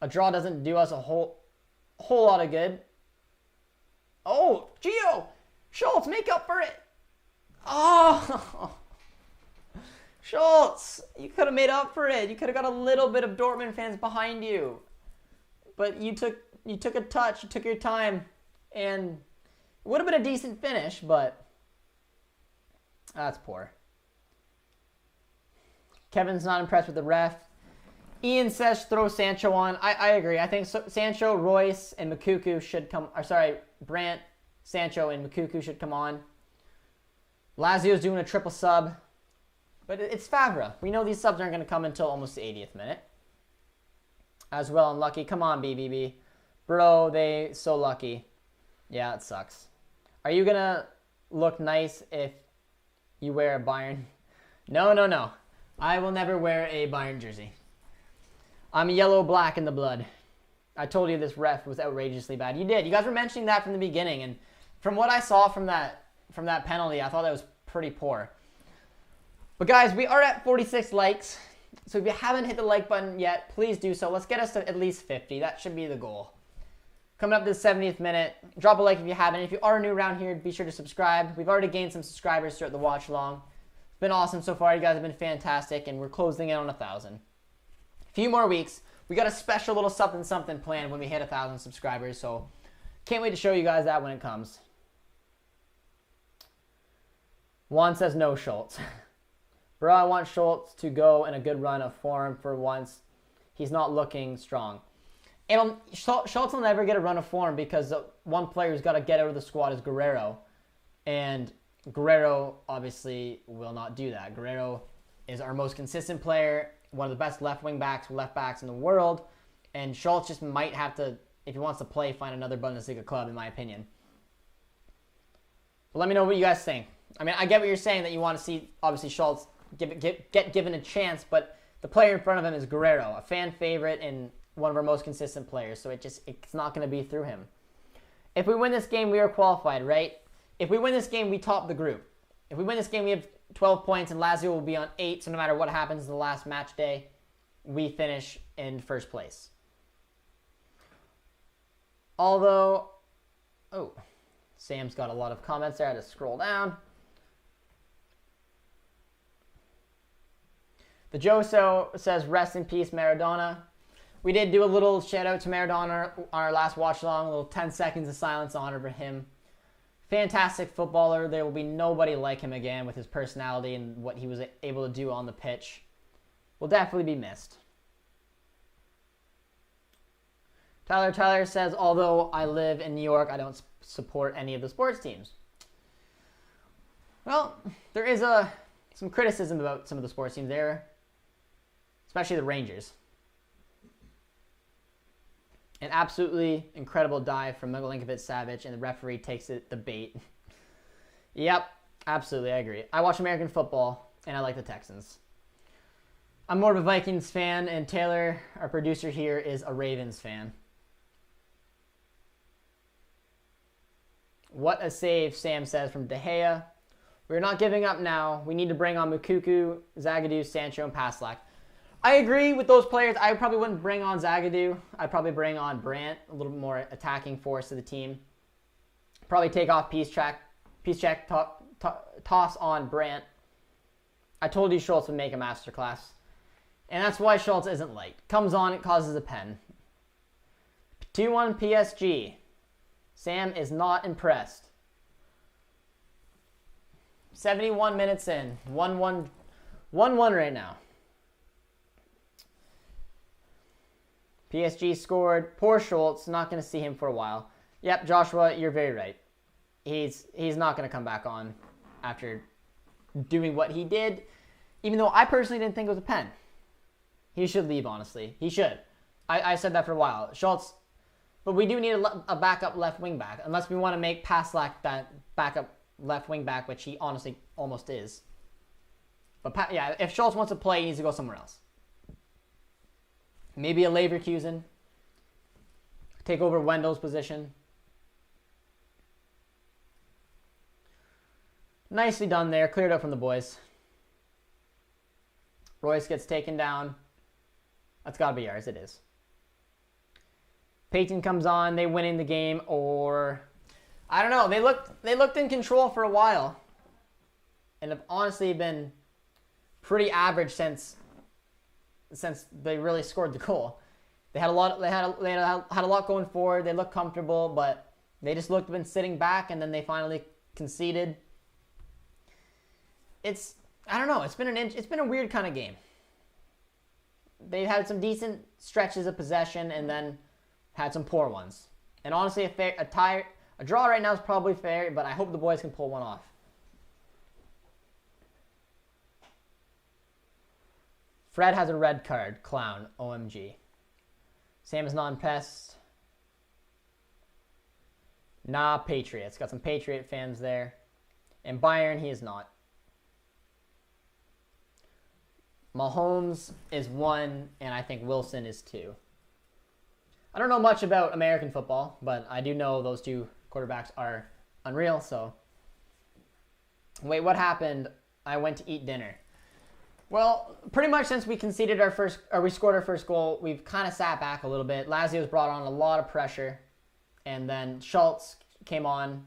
A draw doesn't do us a whole lot of good. Oh, Gio! Schultz, make up for it! Oh! Schultz, you could have made up for it. You could have got a little bit of Dortmund fans behind you. But you took a touch, you took your time, and it would have been a decent finish, but that's poor. Kevin's not impressed with the ref. Ian says throw Sancho on. I agree. I think Sancho, Royce, and Moukoko should come. Brandt, Sancho, and Moukoko should come on. Lazio's doing a triple sub. But it's Favre. We know these subs aren't going to come until almost the 80th minute. As well unlucky. Come on, BBB. Bro, they so lucky. Yeah, it sucks. Are you going to look nice if you wear a Bayern? No, no, no. I will never wear a Bayern jersey. I'm yellow-black in the blood. I told you this ref was outrageously bad. You did. You guys were mentioning that from the beginning, and from what I saw from that penalty, I thought that was pretty poor. But guys, we are at 46 likes. So if you haven't hit the like button yet, please do so. Let's get us to at least 50. That should be the goal. Coming up to the 70th minute, drop a like if you haven't. If you are new around here, be sure to subscribe. We've already gained some subscribers throughout the watch along. It's been awesome so far. You guys have been fantastic, and we're closing in on 1,000. A few more weeks. We got a special little something planned when we hit 1,000 subscribers, so can't wait to show you guys that when it comes. Juan says no, Schultz. Bro, I want Schultz to go in a good run of form for once. He's not looking strong. And Schultz will never get a run of form because the one player who's got to get out of the squad is Guerrero. And Guerrero obviously will not do that. Guerrero is our most consistent player, one of the best left backs in the world. And Schultz just might have to, if he wants to play, find another Bundesliga club, in my opinion. But let me know what you guys think. I mean, I get what you're saying, that you want to see, obviously, Schultz get given a chance, but the player in front of him is Guerrero, a fan favorite and one of our most consistent players, so it's not going to be through him. If we win this game, we are qualified, right? If we win this game, we top the group. If we win this game, we have 12 points, and Lazio will be on 8, so no matter what happens in the last match day, we finish in first place. Although, Sam's got a lot of comments there. I had to scroll down. The Joso says, rest in peace, Maradona. We did do a little shout out to Maradona on our last watch along, a little 10 seconds of silence honor for him. Fantastic footballer. There will be nobody like him again with his personality and what he was able to do on the pitch. Will definitely be missed. Tyler says, although I live in New York, I don't support any of the sports teams. Well, there is some criticism about some of the sports teams there, especially the Rangers. An absolutely incredible dive from Milinkovic-Savic, and the referee takes it the bait. Yep, absolutely, I agree. I watch American football, and I like the Texans. I'm more of a Vikings fan, and Taylor, our producer here, is a Ravens fan. What a save, Sam says, from De Gea. We're not giving up now. We need to bring on Moukoko, Zagadou, Sancho, and Paslak. I agree with those players. I probably wouldn't bring on Zagadou. I'd probably bring on Brandt, a little bit more attacking force to the team. Probably take off Peace Check, toss on Brandt. I told you Schultz would make a masterclass. And that's why Schultz isn't late. Comes on, it causes a pen. 2-1 PSG. Sam is not impressed. 71 minutes in. 1-1 right now. PSG scored. Poor Schultz. Not going to see him for a while. Yep, Joshua, you're very right. He's not going to come back on after doing what he did, even though I personally didn't think it was a pen. He should leave, honestly. He should. I said that for a while. Schultz, but we do need a backup left wing back, unless we want to make Paslak that backup left wing back, which he honestly almost is. But yeah, if Schultz wants to play, he needs to go somewhere else. Maybe a Leverkusen. Take over Wendell's position. Nicely done there. Cleared up from the boys. Royce gets taken down. That's got to be ours. It is. Payton comes on. They winning the game, or I don't know. They looked in control for a while, and have honestly been pretty average since they really scored the goal. They had a lot going forward. They looked comfortable, but they just looked been sitting back, and then they finally conceded. I don't know. It's been a weird kind of game. They had some decent stretches of possession, and then had some poor ones. And honestly, a draw right now is probably fair, but I hope the boys can pull one off. Fred has a red card. Clown. OMG. Sam is non-pest. Nah, Patriots. Got some Patriot fans there. And Bayern, he is not. Mahomes is 1, and I think Wilson is 2. I don't know much about American football, but I do know those 2 quarterbacks are unreal, so. Wait, what happened? I went to eat dinner. Well, pretty much since we conceded we scored our first goal, we've kind of sat back a little bit. Lazio's brought on a lot of pressure, and then Schultz came on.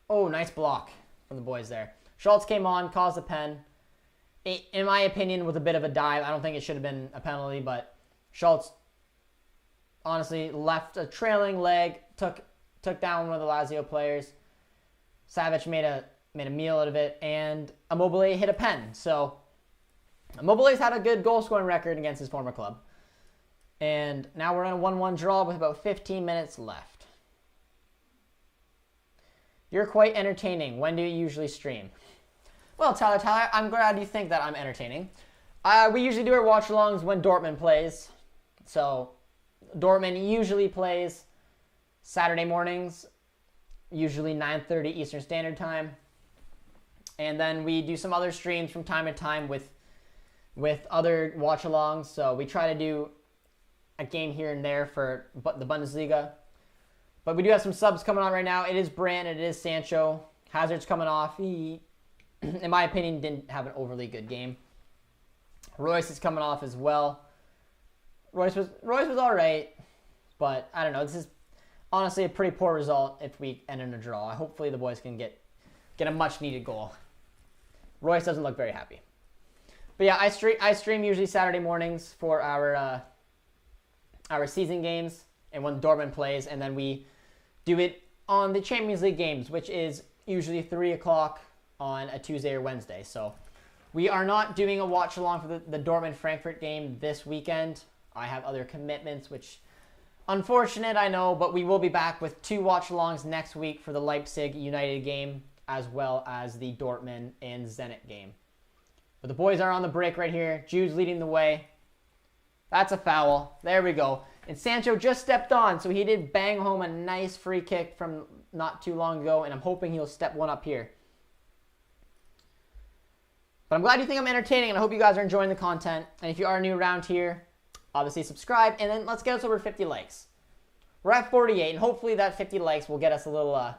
Oh, nice block from the boys there. Schultz came on, caused a pen. In my opinion, with a bit of a dive. I don't think it should have been a penalty, but Schultz honestly left a trailing leg, took down one of the Lazio players. Savic made a meal out of it, and Immobile hit a pen. So Immobile's had a good goal-scoring record against his former club. And now we're in a 1-1 draw with about 15 minutes left. You're quite entertaining. When do you usually stream? Well, Tyler, I'm glad you think that I'm entertaining. We usually do our watch-alongs when Dortmund plays. So Dortmund usually plays Saturday mornings, usually 9:30 Eastern Standard Time. And then we do some other streams from time to time with other watch-alongs. So we try to do a game here and there for the Bundesliga. But we do have some subs coming on right now. It is Brandt, it is Sancho. Hazard's coming off. He, in my opinion, didn't have an overly good game. Royce is coming off as well. Royce was all right, but I don't know. This is honestly a pretty poor result if we end in a draw. Hopefully the boys can get a much-needed goal. Royce doesn't look very happy. But yeah, I stream usually Saturday mornings for our season games and when Dortmund plays, and then we do it on the Champions League games, which is usually 3 o'clock on a Tuesday or Wednesday. So we are not doing a watch-along for the Dortmund-Frankfurt game this weekend. I have other commitments, which unfortunate, I know, but we will be back with 2 watch-alongs next week for the Leipzig United game, as well as the Dortmund and Zenit game. But the boys are on the break right here. Jude's leading the way. That's a foul. There we go. And Sancho just stepped on, so he did bang home a nice free kick from not too long ago, and I'm hoping he'll step one up here. But I'm glad you think I'm entertaining, and I hope you guys are enjoying the content. And if you are new around here, obviously subscribe, and then let's get us over 50 likes. We're at 48, and hopefully that 50 likes will get us a little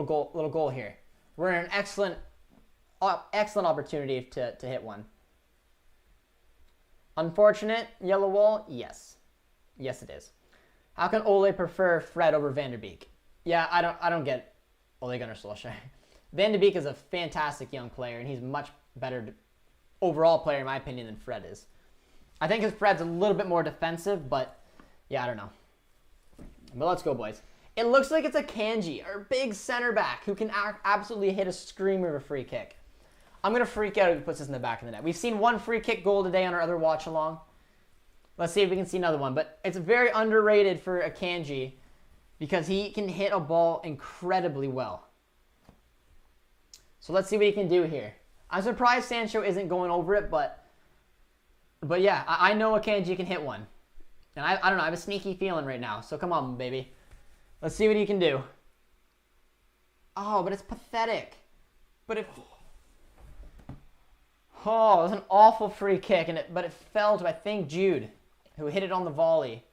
goal here. We're in an excellent opportunity to hit one. Unfortunate yellow wall, yes. Yes, it is. How can Ole prefer Fred over Van der Beek? Yeah, I don't get Ole Gunnar Solskjaer. Van der Beek is a fantastic young player, and he's much better overall player, in my opinion, than Fred is. I think his Fred's a little bit more defensive, but yeah, I don't know. But let's go, boys. It looks like it's a Kanji, our big center back, who can absolutely hit a screamer of a free kick. I'm going to freak out if he puts this in the back of the net. We've seen 1 free kick goal today on our other watch-along. Let's see if we can see another one. But it's very underrated for a Kanji because he can hit a ball incredibly well. So let's see what he can do here. I'm surprised Sancho isn't going over it, but yeah, I know a Kanji can hit one. And I don't know, I have a sneaky feeling right now. So come on, baby. Let's see what he can do. Oh, but it's pathetic. But it... Oh, it was an awful free kick, but it fell to, I think, Jude, who hit it on the volley.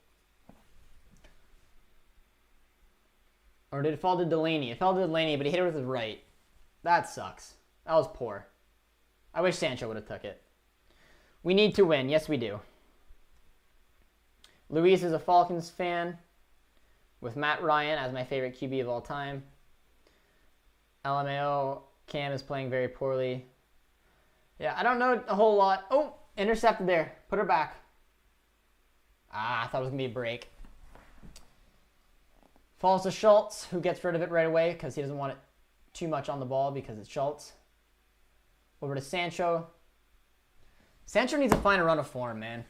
Or did it fall to Delaney? It fell to Delaney, but he hit it with his right. That sucks. That was poor. I wish Sancho would have took it. We need to win. Yes, we do. Luis is a Falcons fan, with Matt Ryan as my favorite QB of all time. LMAO, Cam is playing very poorly. Yeah, I don't know a whole lot. Oh, intercepted there. Put her back. I thought it was going to be a break. Falls to Schultz, who gets rid of it right away because he doesn't want it too much on the ball because it's Schultz. Over to Sancho. Sancho needs to find a run of form, man.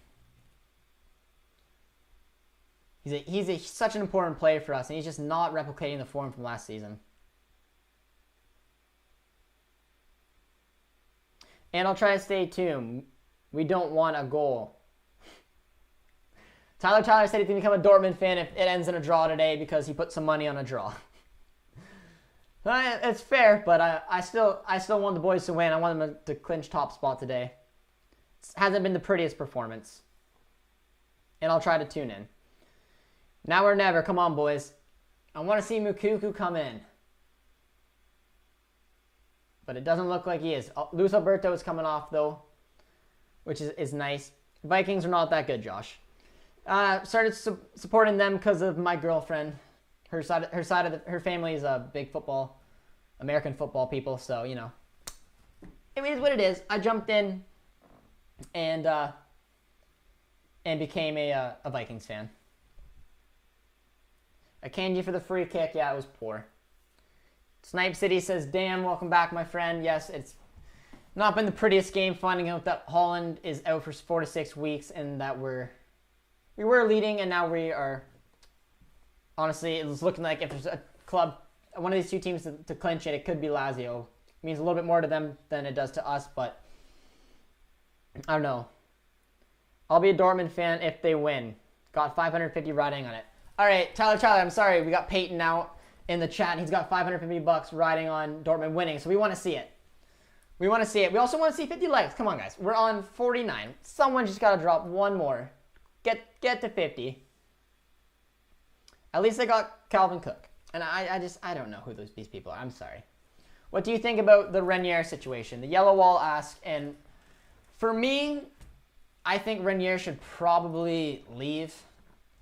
He's such an important player for us, and he's just not replicating the form from last season. And I'll try to stay tuned. We don't want a goal. Tyler said he's going to become a Dortmund fan if it ends in a draw today because he put some money on a draw. It's fair, but I still want the boys to win. I want them to clinch top spot today. It hasn't been the prettiest performance. And I'll try to tune in. Now or never. Come on, boys. I want to see Moukoko come in. But it doesn't look like he is. Luis Alberto is coming off, though, which is nice. Vikings are not that good, Josh. Started supporting them because of my girlfriend. Her family is a big American football people, so, you know. It is what it is. I jumped in and became a Vikings fan. A candy for the free kick. Yeah, it was poor. Snipe City says, damn, welcome back, my friend. Yes, it's not been the prettiest game finding out that Haaland is out for 4 to 6 weeks and that we were leading and now we are. Honestly, it's looking like if there's a club, one of these two teams to clinch it, it could be Lazio. It means a little bit more to them than it does to us, but I don't know. I'll be a Dortmund fan if they win. Got 550 riding on it. All right, Tyler, I'm sorry. We got Peyton now in the chat, and he's got 550 bucks riding on Dortmund winning, so we want to see it. We want to see it. We also want to see 50 likes. Come on, guys. We're on 49. Someone just got to drop one more. Get to 50. At least I got Calvin Cook. And I don't know who these people are. I'm sorry. What do you think about the Renier situation? The Yellow Wall asked, and for me, I think Renier should probably leave.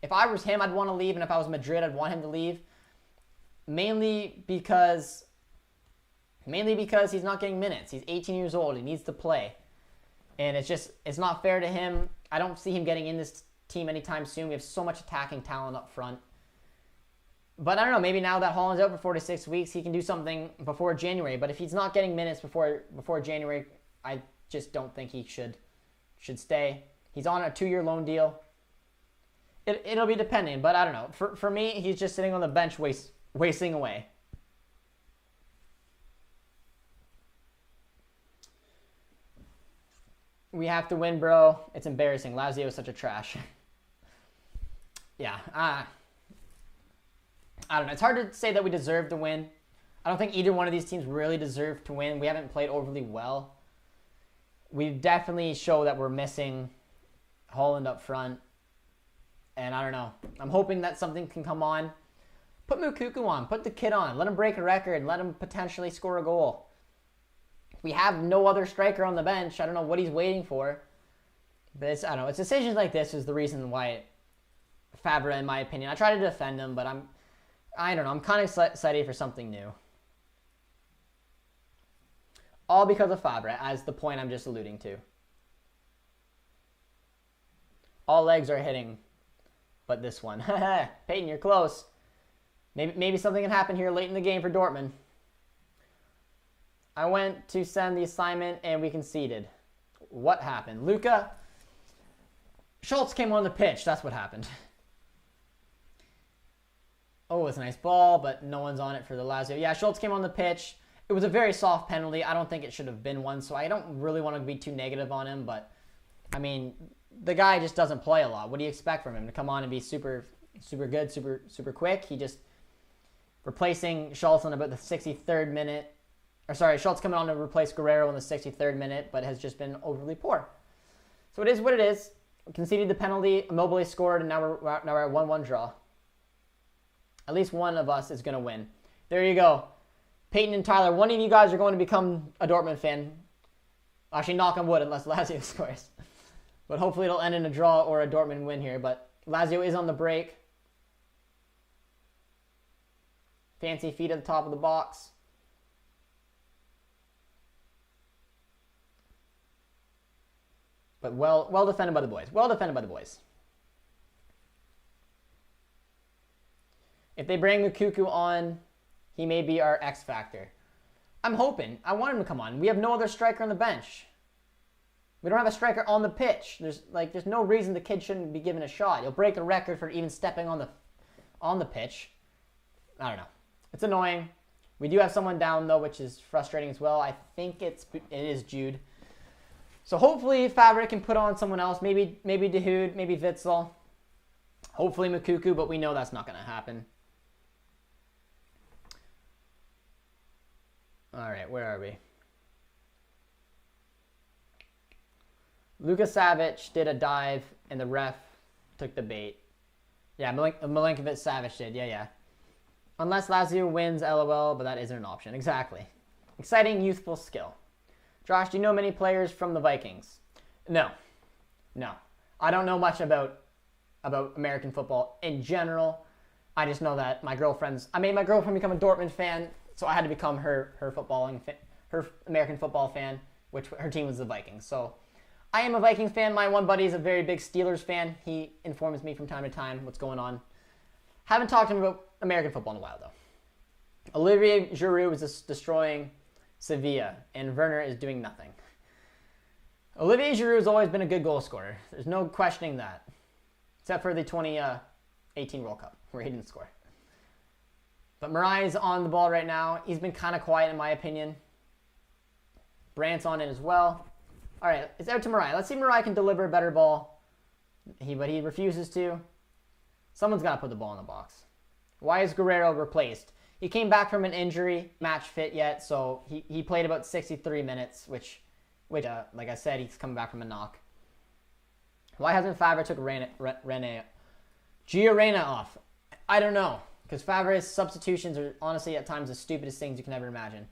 If I was him, I'd want to leave, and if I was Madrid, I'd want him to leave. Mainly because he's not getting minutes. He's 18 years old. He needs to play. And it's not fair to him. I don't see him getting in this team anytime soon. We have so much attacking talent up front. But I don't know, maybe now that Haaland's out for 4 to 6 weeks, he can do something before January. But if he's not getting minutes before January, I just don't think he should stay. He's on a 2-year loan deal. It'll be depending, but I don't know. For me, he's just sitting on the bench wasting away. We have to win, bro. It's embarrassing. Lazio is such a trash. Yeah. I don't know. It's hard to say that we deserve to win. I don't think either one of these teams really deserve to win. We haven't played overly well. We definitely show that we're missing Haaland up front. And I don't know. I'm hoping that something can come on. Put Moukoko on. Put the kid on. Let him break a record. Let him potentially score a goal. We have no other striker on the bench. I don't know what he's waiting for. But I don't know. It's decisions like this is the reason why Fabra, in my opinion. I try to defend him, but I don't know. I'm kind of excited for something new. All because of Fabra, as the point I'm just alluding to. All legs are hitting, but this one. Peyton, you're close. Maybe something can happen here late in the game for Dortmund. I went to send the assignment and we conceded. What happened? Luka Schultz came on the pitch. That's what happened. Oh, it's a nice ball, but no one's on it for the Lazio. Yeah, Schultz came on the pitch. It was a very soft penalty. I don't think it should have been one, so I don't really want to be too negative on him. But, I mean, the guy just doesn't play a lot. What do you expect from him? To come on and be super good, super quick? He just replacing Schultz in about the 63rd minute. Or sorry, Schultz coming on to replace Guerrero in the 63rd minute, but has just been overly poor. So it is what it is. We conceded the penalty, Immobile scored, and now we're at 1-1 draw. At least one of us is going to win. There you go. Peyton and Tyler, one of you guys are going to become a Dortmund fan. Actually, knock on wood, unless Lazio scores. But hopefully it'll end in a draw or a Dortmund win here. But Lazio is on the break. Fancy feet at the top of the box. But well defended by the boys. Well defended by the boys. If they bring Moukoko on, he may be our X factor. I'm hoping. I want him to come on. We have no other striker on the bench. We don't have a striker on the pitch. There's no reason the kid shouldn't be given a shot. He'll break the record for even stepping on the pitch. I don't know. It's annoying. We do have someone down though, which is frustrating as well. I think it is Jude. So hopefully Fabric can put on someone else. Maybe Dahoud, maybe Witzel. Hopefully Moukoko, but we know that's not going to happen. All right, where are we? Luka Savic did a dive, and the ref took the bait. Yeah, Milinkovic-Savic did. Yeah. Unless Lazio wins, LOL, but that isn't an option. Exactly. Exciting, youthful skill. Josh, do you know many players from the Vikings? No. I don't know much about American football in general. I just know that I made my girlfriend become a Dortmund fan, so I had to become her American football fan, which her team was the Vikings. So I am a Vikings fan. My one buddy is a very big Steelers fan. He informs me from time to time what's going on. Haven't talked to him about American football in a while, though. Olivier Giroud is just destroying Sevilla, and Werner is doing nothing. Olivier Giroud has always been a good goal scorer. There's no questioning that. Except for the 2018 World Cup, where he didn't score. But Marai's on the ball right now. He's been kind of quiet, in my opinion. Brandt's on it as well. All right, it's out to Marai. Let's see if Marai can deliver a better ball. But he refuses to. Someone's got to put the ball in the box. Why is Guerrero replaced? He came back from an injury, match fit yet, so he played about 63 minutes, which like I said, he's coming back from a knock. Why hasn't Favre took Gio off? I don't know, because Favre's substitutions are honestly at times the stupidest things you can ever imagine.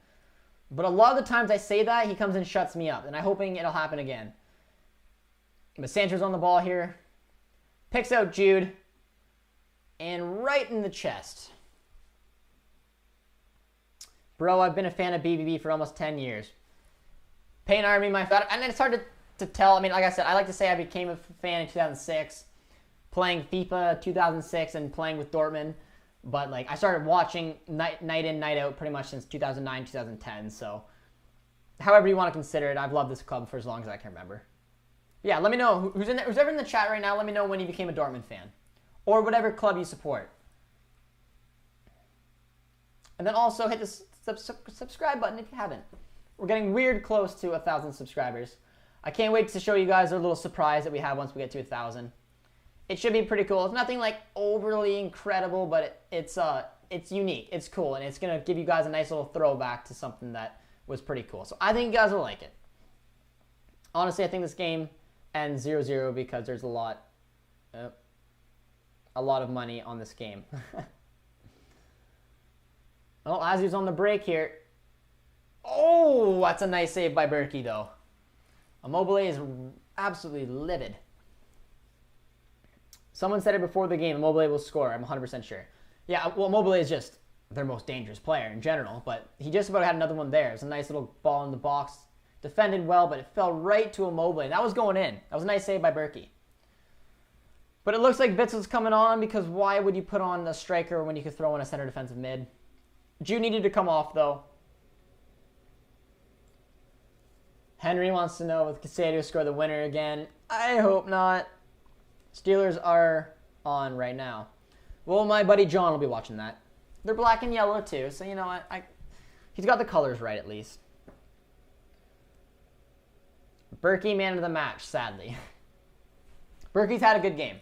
But a lot of the times I say that, he comes and shuts me up, and I'm hoping it'll happen again. But Sancho's on the ball here. Picks out Jude. And right in the chest. Bro, I've been a fan of BBB for almost 10 years. Paint Army, my fan. And it's hard to tell. I mean, like I said, I like to say I became a fan in 2006. Playing FIFA 2006 and playing with Dortmund. But, like, I started watching night in, night out pretty much since 2009, 2010. So, however you want to consider it, I've loved this club for as long as I can remember. Yeah, let me know. Who's ever in the chat right now, let me know when you became a Dortmund fan. Or whatever club you support. And then also hit the subscribe button if you haven't. We're getting weird close to 1,000 subscribers. I can't wait to show you guys a little surprise that we have once we get to 1,000. It should be pretty cool. It's nothing like overly incredible, but it's unique. It's cool, and it's going to give you guys a nice little throwback to something that was pretty cool. So I think you guys will like it. Honestly, I think this game ends 0-0 because there's a lot of money on this game. Oh, Lazio's on the break here. Oh, that's a nice save by Berkey, though. Immobile is absolutely livid. Someone said it before the game, Immobile will score. I'm 100% sure. Yeah, well, Immobile is just their most dangerous player in general, but he just about had another one there. It was a nice little ball in the box. Defended well, but it fell right to Immobile. That was going in. That was a nice save by Berkey. But it looks like Witzel's coming on, because why would you put on a striker when you could throw in a center defensive mid? Jude needed to come off, though. Henry wants to know if Casado score the winner again. I hope not. Steelers are on right now. Well, my buddy John will be watching that. They're black and yellow, too, so you know what? He's got the colors right, at least. Berkey, man of the match, sadly. Berkey's had a good game.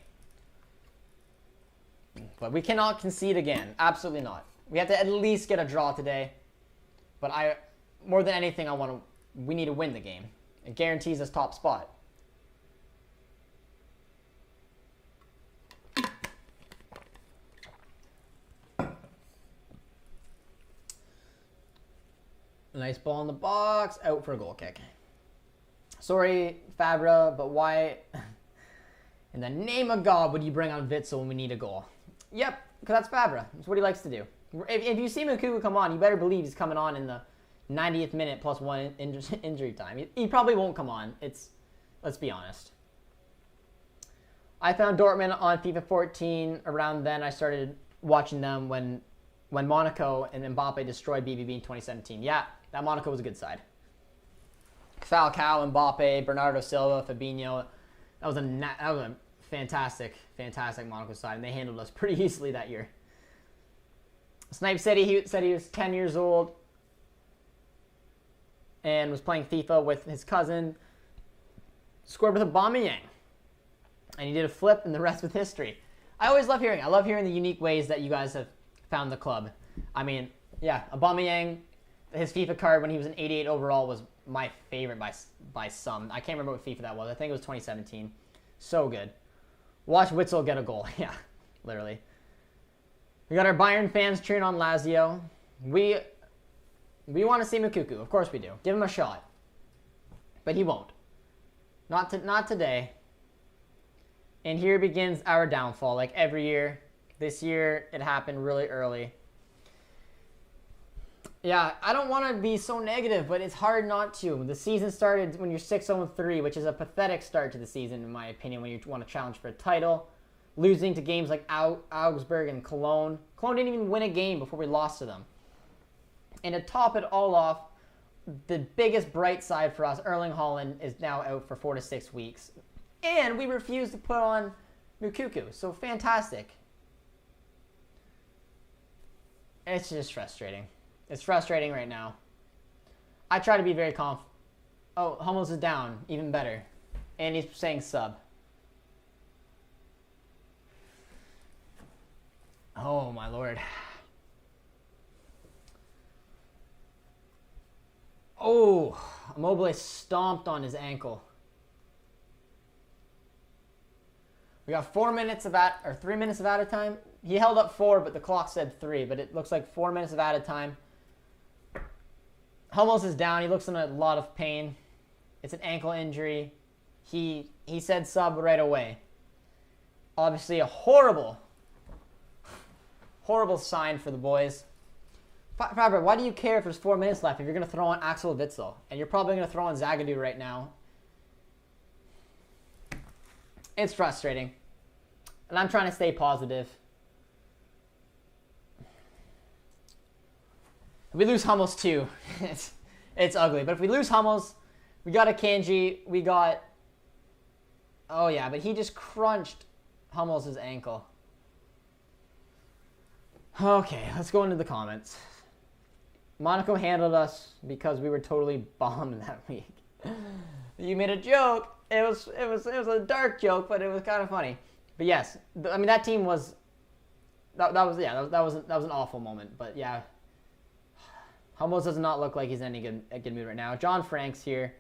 But we cannot concede again. Absolutely not. We have to at least get a draw today. But more than anything, we need to win the game. It guarantees us top spot. Nice ball in the box. Out for a goal kick. Sorry, Favre, but why in the name of God would you bring on Witzel when we need a goal? Yep, because that's Favre. That's what he likes to do. If you see Moukoko come on, you better believe he's coming on in the 90th minute plus one injury time. He probably won't come on. Let's be honest. I found Dortmund on FIFA 14. Around then, I started watching them when Monaco and Mbappe destroyed BVB in 2017. Yeah, that Monaco was a good side. Falcao, Mbappe, Bernardo Silva, Fabinho. That was a fantastic Monaco side, and they handled us pretty easily that year. Snipe said he was 10 years old and was playing FIFA with his cousin. Scored with Aubameyang, and he did a flip, and the rest was history. I always love hearing. I love hearing the unique ways that you guys have found the club. I mean, yeah, Aubameyang, his FIFA card when he was an 88 overall was my favorite by some. I can't remember what FIFA that was. I think it was 2017. So good. Watch Witsel get a goal. Yeah, literally. We got our Bayern fans cheering on Lazio. We want to see Moukoko. Of course we do. Give him a shot. But he won't. Not today. And here begins our downfall. Like every year. This year, it happened really early. Yeah, I don't want to be so negative, but it's hard not to. The season started when you're 6-0-3, which is a pathetic start to the season, in my opinion, when you want to challenge for a title. Losing to games like Augsburg and Cologne. Cologne didn't even win a game before we lost to them. And to top it all off, the biggest bright side for us, Erling Haaland, is now out for 4 to 6 weeks. And we refuse to put on Moukoko. So fantastic. It's just frustrating. It's frustrating right now. I try to be very confident. Oh, Hummels is down. Even better. And he's saying sub. Oh, my Lord. Oh, Immobile stomped on his ankle. We got 3 minutes of added time. He held up 4, but the clock said 3. But it looks like 4 minutes of added time. Hummels is down. He looks in a lot of pain. It's an ankle injury. He said sub right away. Obviously a horrible sign for the boys. Faber, why do you care if there's 4 minutes left if you're going to throw on Axel Witsel? And you're probably going to throw on Zagadou right now. It's frustrating. And I'm trying to stay positive. If we lose Hummels too, it's ugly. But if we lose Hummels, we got a Kanji, we got... Oh yeah, but he just crunched Hummels' ankle. Okay, let's go into the comments. Monaco handled us because we were totally bombed that week. You made a joke. It was a dark joke, but it was kind of funny. But yes, I mean that team was that was an awful moment. But yeah, Hummels does not look like he's in a good mood right now. John Frank's here.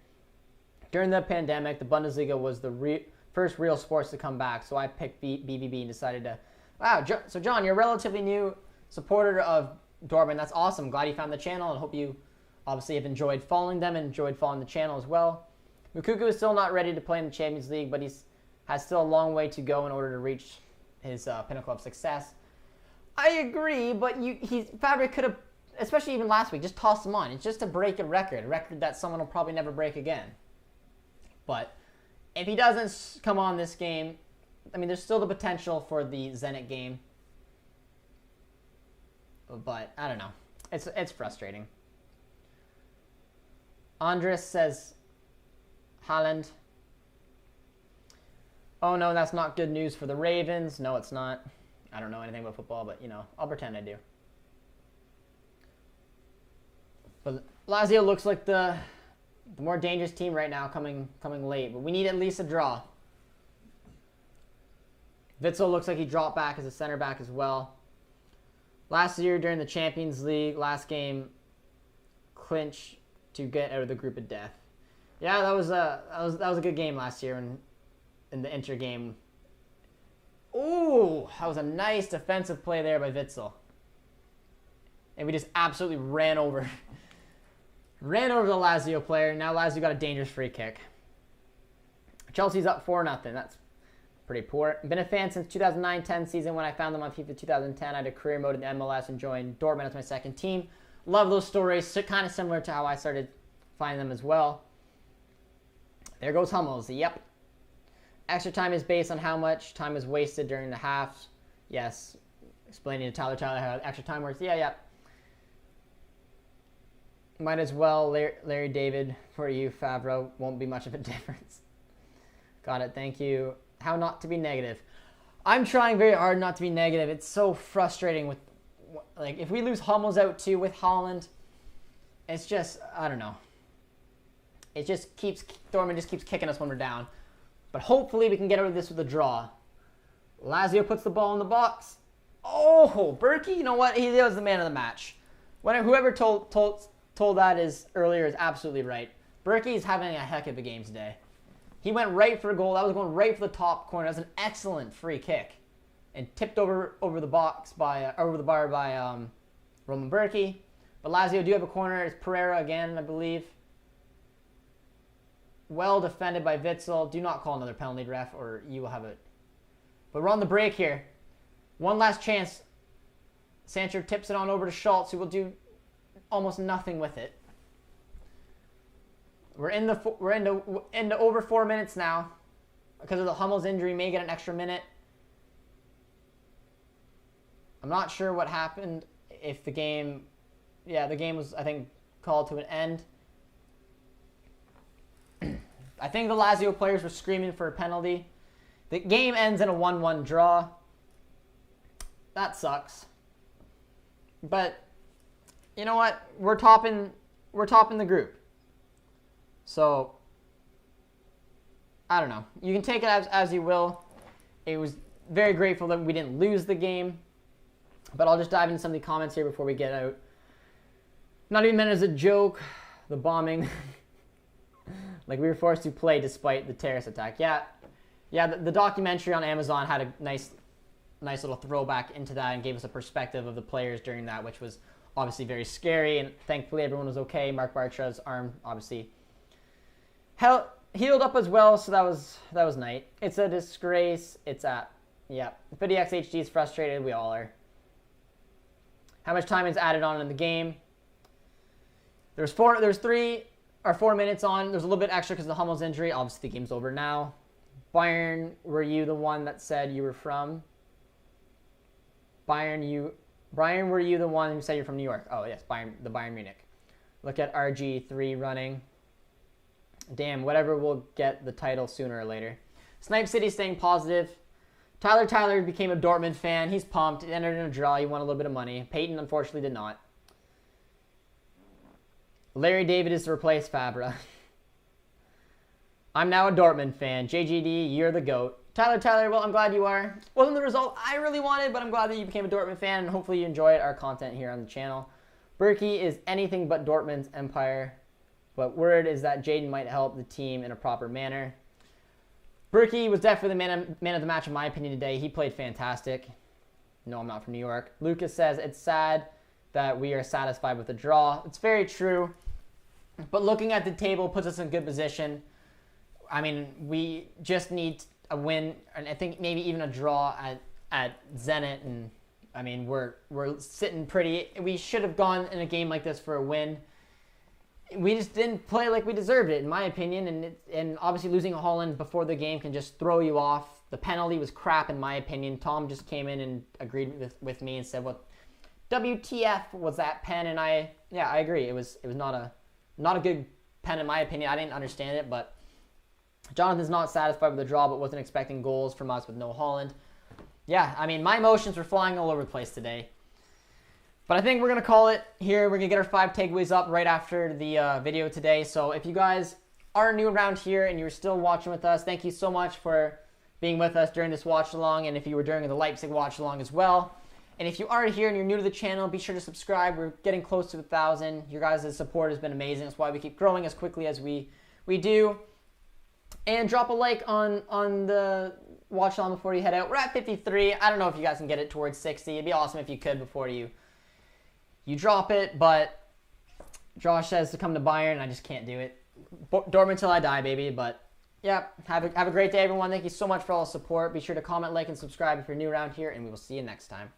During the pandemic, the Bundesliga was the first real sports to come back, so I picked BVB and decided to. Wow, so John, you're a relatively new supporter of Dortmund. That's awesome. Glad you found the channel, and hope you obviously have enjoyed following them and enjoyed following the channel as well. Moukoko is still not ready to play in the Champions League, but has still a long way to go in order to reach his pinnacle of success. I agree, but Fabric could have, especially even last week, just tossed him on. It's just to break a record that someone will probably never break again. But if he doesn't come on this game, I mean, there's still the potential for the Zenit game. But I don't know. It's frustrating. Andres says, Haaland. Oh no, that's not good news for the Ravens. No, it's not. I don't know anything about football, but I'll pretend I do. But Lazio looks like the more dangerous team right now, coming late. But we need at least a draw. Witsel looks like he dropped back as a center back as well. Last year during the Champions League, last game, clinch to get out of the group of death. Yeah, that was a good game last year in the Inter game. Ooh, that was a nice defensive play there by Witsel. And we just absolutely ran over the Lazio player. Now Lazio got a dangerous free kick. Chelsea's up 4-0. That's pretty poor. Been a fan since 2009-10 season when I found them on FIFA 2010. I had a career mode in MLS and joined Dortmund as my second team. Love those stories. Kind of similar to how I started finding them as well. There goes Hummels. Yep. Extra time is based on how much time is wasted during the halves. Yes. Explaining to Tyler how extra time works. Yeah. Might as well Larry David for you, Favreau. Won't be much of a difference. Got it. Thank you. How not to be negative. I'm trying very hard not to be negative. It's so frustrating with, like, if we lose Hummels out too with Haaland, it's just, I don't know. It just Dortmund just keeps kicking us when we're down. But hopefully we can get out of this with a draw. Lazio puts the ball in the box. Oh, Berkey, you know what? He was the man of the match. Whoever told that earlier is absolutely right. Berkey's having a heck of a game today. He went right for a goal. That was going right for the top corner. That was an excellent free kick, and tipped over the box over the bar by Roman Berkey. But Lazio do have a corner. It's Pereira again, I believe. Well defended by Witsel. Do not call another penalty, ref, or you will have it. But we're on the break here. One last chance. Sancho tips it on over to Schultz, who will do almost nothing with it. We're into over 4 minutes now. Because of the Hummels injury, may get an extra minute. I'm not sure what happened. If the game, the game was, I think, called to an end. I think the Lazio players were screaming for a penalty. The game ends in a 1-1 draw. That sucks. But you know what? We're topping the group. So I don't know. You can take it as you will. It was very grateful that we didn't lose the game. But I'll just dive into some of the comments here before we get out. Not even meant as a joke. The bombing. Like, we were forced to play despite the terrorist attack. Yeah, the documentary on Amazon had a nice little throwback into that and gave us a perspective of the players during that, which was obviously very scary. And thankfully, everyone was okay. Mark Bartra's arm, obviously, healed up as well, so that was nice. It's a disgrace. It's at, Video XHD is frustrated. We all are. How much time is added on in the game? There's 3 or 4 minutes on. There's a little bit extra because of the Hummels injury. Obviously, the game's over now. Bayern, were you the one that said you were from? Brian, were you the one who said you're from New York? Oh, yes, the Bayern Munich. Look at RG3 running. Damn, whatever will get the title sooner or later. Snipe City staying positive. Tyler became a Dortmund fan. He's pumped. He entered in a draw. He won a little bit of money. Peyton, unfortunately, did not. Larry David is to replace Fabra. I'm now a Dortmund fan. JJD, you're the GOAT. Tyler, well, I'm glad you are. Wasn't the result I really wanted, but I'm glad that you became a Dortmund fan, and hopefully you enjoyed our content here on the channel. Berkey is anything but Dortmund's empire, but word is that Jaden might help the team in a proper manner. Berkey was definitely the man of the match in my opinion today. He played fantastic. No, I'm not from New York. Lucas says, it's sad that we are satisfied with the draw. It's very true. But looking at the table puts us in good position. I mean, we just need a win, and I think maybe even a draw at Zenit. And I mean, we're sitting pretty. We should have gone in a game like this for a win. We just didn't play like we deserved it, in my opinion. And obviously losing a Haaland before the game can just throw you off. The penalty was crap, in my opinion. Tom just came in and agreed with me and said, "What WTF was that pen?" And I agree. It was not a good pen in my opinion. I didn't understand it, but Jonathan's not satisfied with the draw, but wasn't expecting goals from us with no Haaland. Yeah, I mean, my emotions were flying all over the place today. But I think we're going to call it here. We're going to get our 5 takeaways up right after the video today. So if you guys are new around here and you're still watching with us, thank you so much for being with us during this watch along, and if you were during the Leipzig watch along as well. And if you are here and you're new to the channel, be sure to subscribe. We're getting close to 1,000. Your guys' support has been amazing. That's why we keep growing as quickly as we do. And drop a like on the watch along before you head out. We're at 53. I don't know if you guys can get it towards 60. It'd be awesome if you could before you drop it. But Josh says to come to Bayern. I just can't do it. Dortmund till I die, baby. But yeah, have a great day, everyone. Thank you so much for all the support. Be sure to comment, like, and subscribe if you're new around here, and we will see you next time.